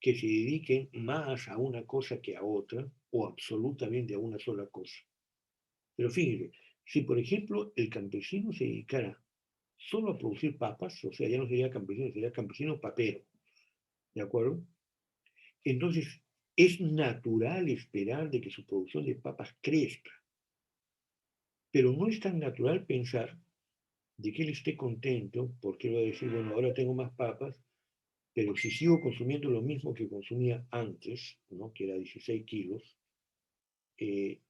Que se dediquen más a una cosa que a otra o absolutamente a una sola cosa. Pero fíjense, si por ejemplo el campesino se dedicara solo a producir papas, o sea, ya no sería campesino papero, ¿de acuerdo? Entonces, es natural esperar de que su producción de papas crezca, pero no es tan natural pensar de que él esté contento porque él va a decir, bueno, ahora tengo más papas, pero si sigo consumiendo lo mismo que consumía antes, ¿no? Que era 16 kilos, eh,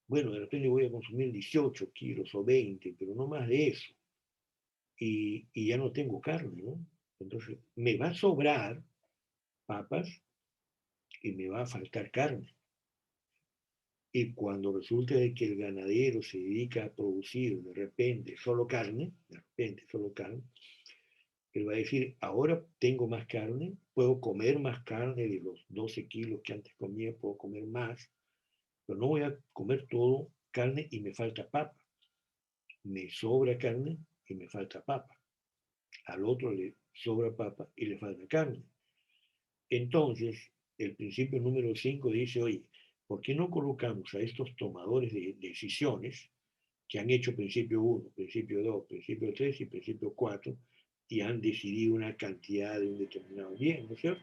bueno, de repente voy a consumir 18 kilos o 20, pero no más de eso. Y ya no tengo carne, ¿no? Entonces, me va a sobrar papas y me va a faltar carne. Y cuando resulta de que el ganadero se dedica a producir de repente solo carne, él va a decir, ahora tengo más carne, puedo comer más carne de los 12 kilos que antes comía, puedo comer más, pero no voy a comer todo carne y me falta papa. Me sobra carne y me falta papa. Al otro le sobra papa y le falta carne. Entonces, el principio número 5 dice, oye, ¿por qué no colocamos a estos tomadores de decisiones que han hecho principio 1, principio 2, principio 3 y principio 4 y han decidido una cantidad de un determinado bien, ¿no es cierto?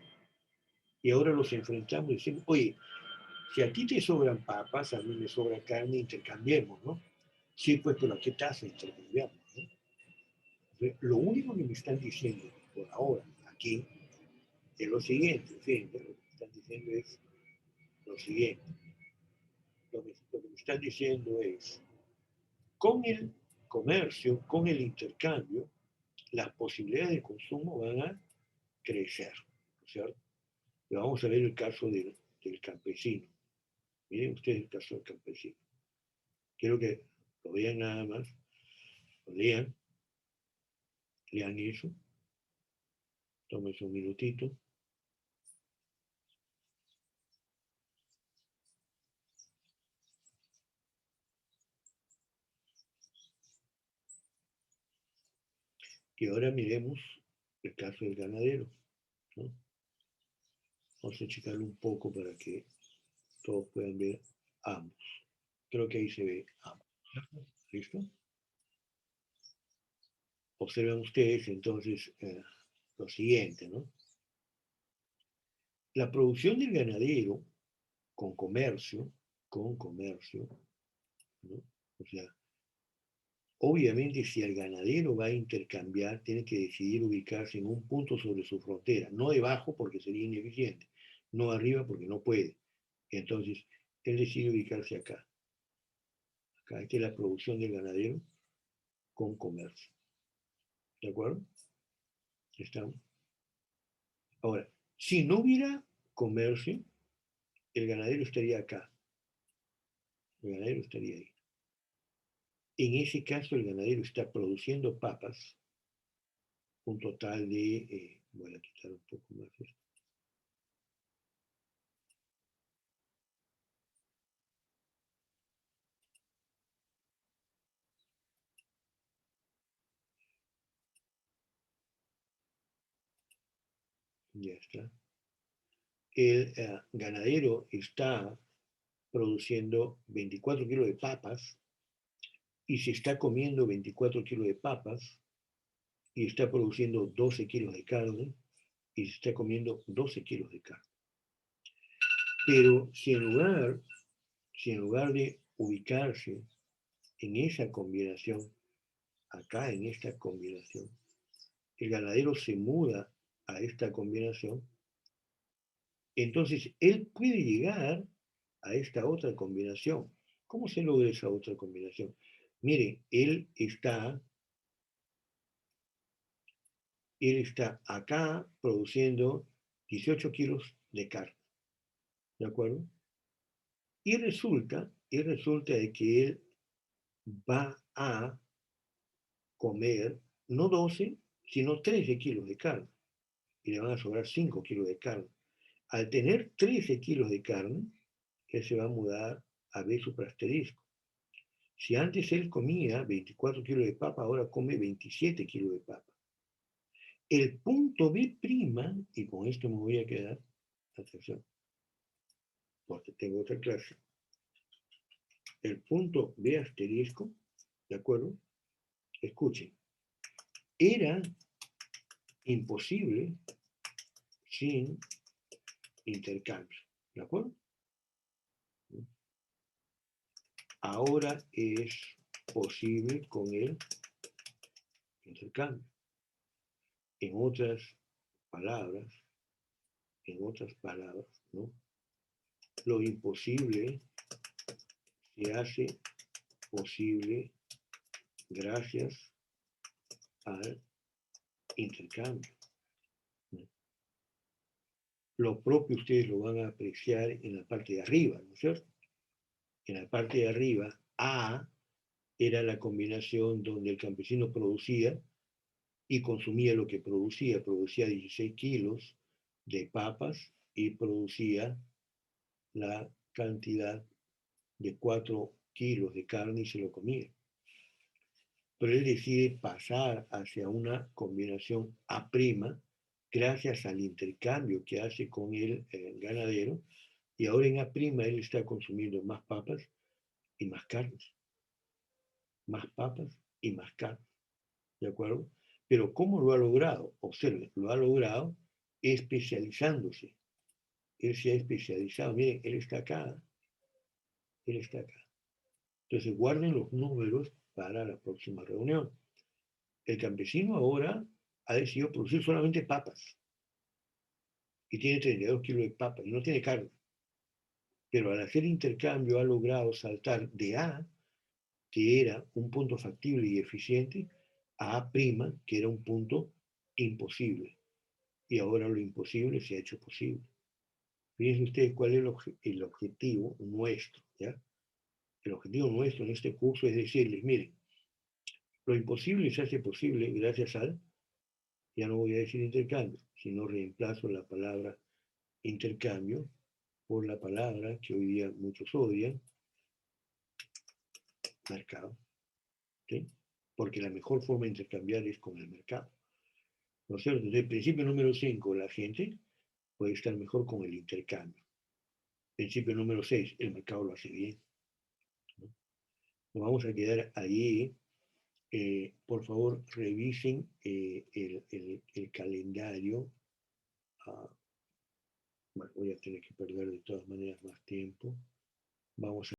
Y ahora los enfrentamos y decimos, oye, si a ti te sobran papas, a mí me sobra carne, intercambiemos, ¿no? Sí, pues, pero ¿a qué tasa intercambiamos? ¿No? Entonces, lo único que me están diciendo por ahora aquí es lo siguiente, fíjense, lo que me están diciendo es lo siguiente. Lo que me están diciendo es, con el comercio, con el intercambio, las posibilidades de consumo van a crecer, ¿no es cierto? Y vamos a ver el caso del campesino. Miren ustedes el caso del campesino. Quiero que lo vean nada más, lo lean eso, tómense un minutito. Y ahora miremos el caso del ganadero, ¿no? Vamos a checarlo un poco para que todos puedan ver ambos. Creo que ahí se ve ambos. ¿Listo? Observen ustedes entonces lo siguiente, ¿no? La producción del ganadero con comercio, ¿no? O sea, obviamente si el ganadero va a intercambiar, tiene que decidir ubicarse en un punto sobre su frontera, no debajo porque sería ineficiente, no arriba porque no puede. Entonces, él decide ubicarse acá. Acá esta es la producción del ganadero con comercio. ¿De acuerdo? ¿Estamos? Ahora, si no hubiera comercio, el ganadero estaría acá. El ganadero estaría ahí. En ese caso, el ganadero está produciendo papas, un total de, voy a quitar un poco más esto. Ya está. El ganadero está produciendo 24 kilos de papas y se está comiendo 24 kilos de papas y está produciendo 12 kilos de carne y se está comiendo 12 kilos de carne. Pero si en lugar de ubicarse en esa combinación, acá en esta combinación, el ganadero se muda a esta combinación, entonces él puede llegar a esta otra combinación. ¿Cómo se logra esa otra combinación? Mire, él está acá produciendo 18 kilos de carne, ¿de acuerdo? Y resulta de que él va a comer no 12, sino 13 kilos de carne. Y le van a sobrar 5 kilos de carne. Al tener 13 kilos de carne, él se va a mudar a B suprasterisco. Si antes él comía 24 kilos de papa, ahora come 27 kilos de papa. El punto B', y con esto me voy a quedar, atención, porque tengo otra clase. El punto B asterisco, ¿de acuerdo? Escuchen, era imposible sin intercambio, ¿de acuerdo? Ahora es posible con el intercambio. En otras palabras, ¿no? Lo imposible se hace posible gracias al intercambio. Lo propio ustedes lo van a apreciar en la parte de arriba, ¿no es cierto? En la parte de arriba, A era la combinación donde el campesino producía y consumía lo que producía. Producía 16 kilos de papas y producía la cantidad de 4 kilos de carne y se lo comía. Pero él decide pasar hacia una combinación A', gracias al intercambio que hace con el ganadero, y ahora en A' él está consumiendo más papas y más carnes. Más papas y más carne. ¿De acuerdo? Pero ¿cómo lo ha logrado? Observen, lo ha logrado especializándose. Él se ha especializado. Miren, él está acá. Él está acá. Entonces guarden los números para la próxima reunión. El campesino ahora ha decidido producir solamente papas. Y tiene 32 kilos de papas y no tiene carne. Pero al hacer intercambio ha logrado saltar de A, que era un punto factible y eficiente, a A', que era un punto imposible. Y ahora lo imposible se ha hecho posible. Fíjense ustedes cuál es el objetivo nuestro, ¿ya? El objetivo nuestro en este curso es decirles, miren, lo imposible se hace posible gracias al, ya no voy a decir intercambio, sino reemplazo la palabra intercambio por la palabra que hoy día muchos odian, mercado. ¿Sí? Porque la mejor forma de intercambiar es con el mercado. ¿No es cierto? Desde el principio número 5, la gente puede estar mejor con el intercambio. Principio número 6, el mercado lo hace bien. ¿No? Nos vamos a quedar ahí. Por favor, revisen el calendario. Bueno, voy a tener que perder de todas maneras más tiempo. Vamos a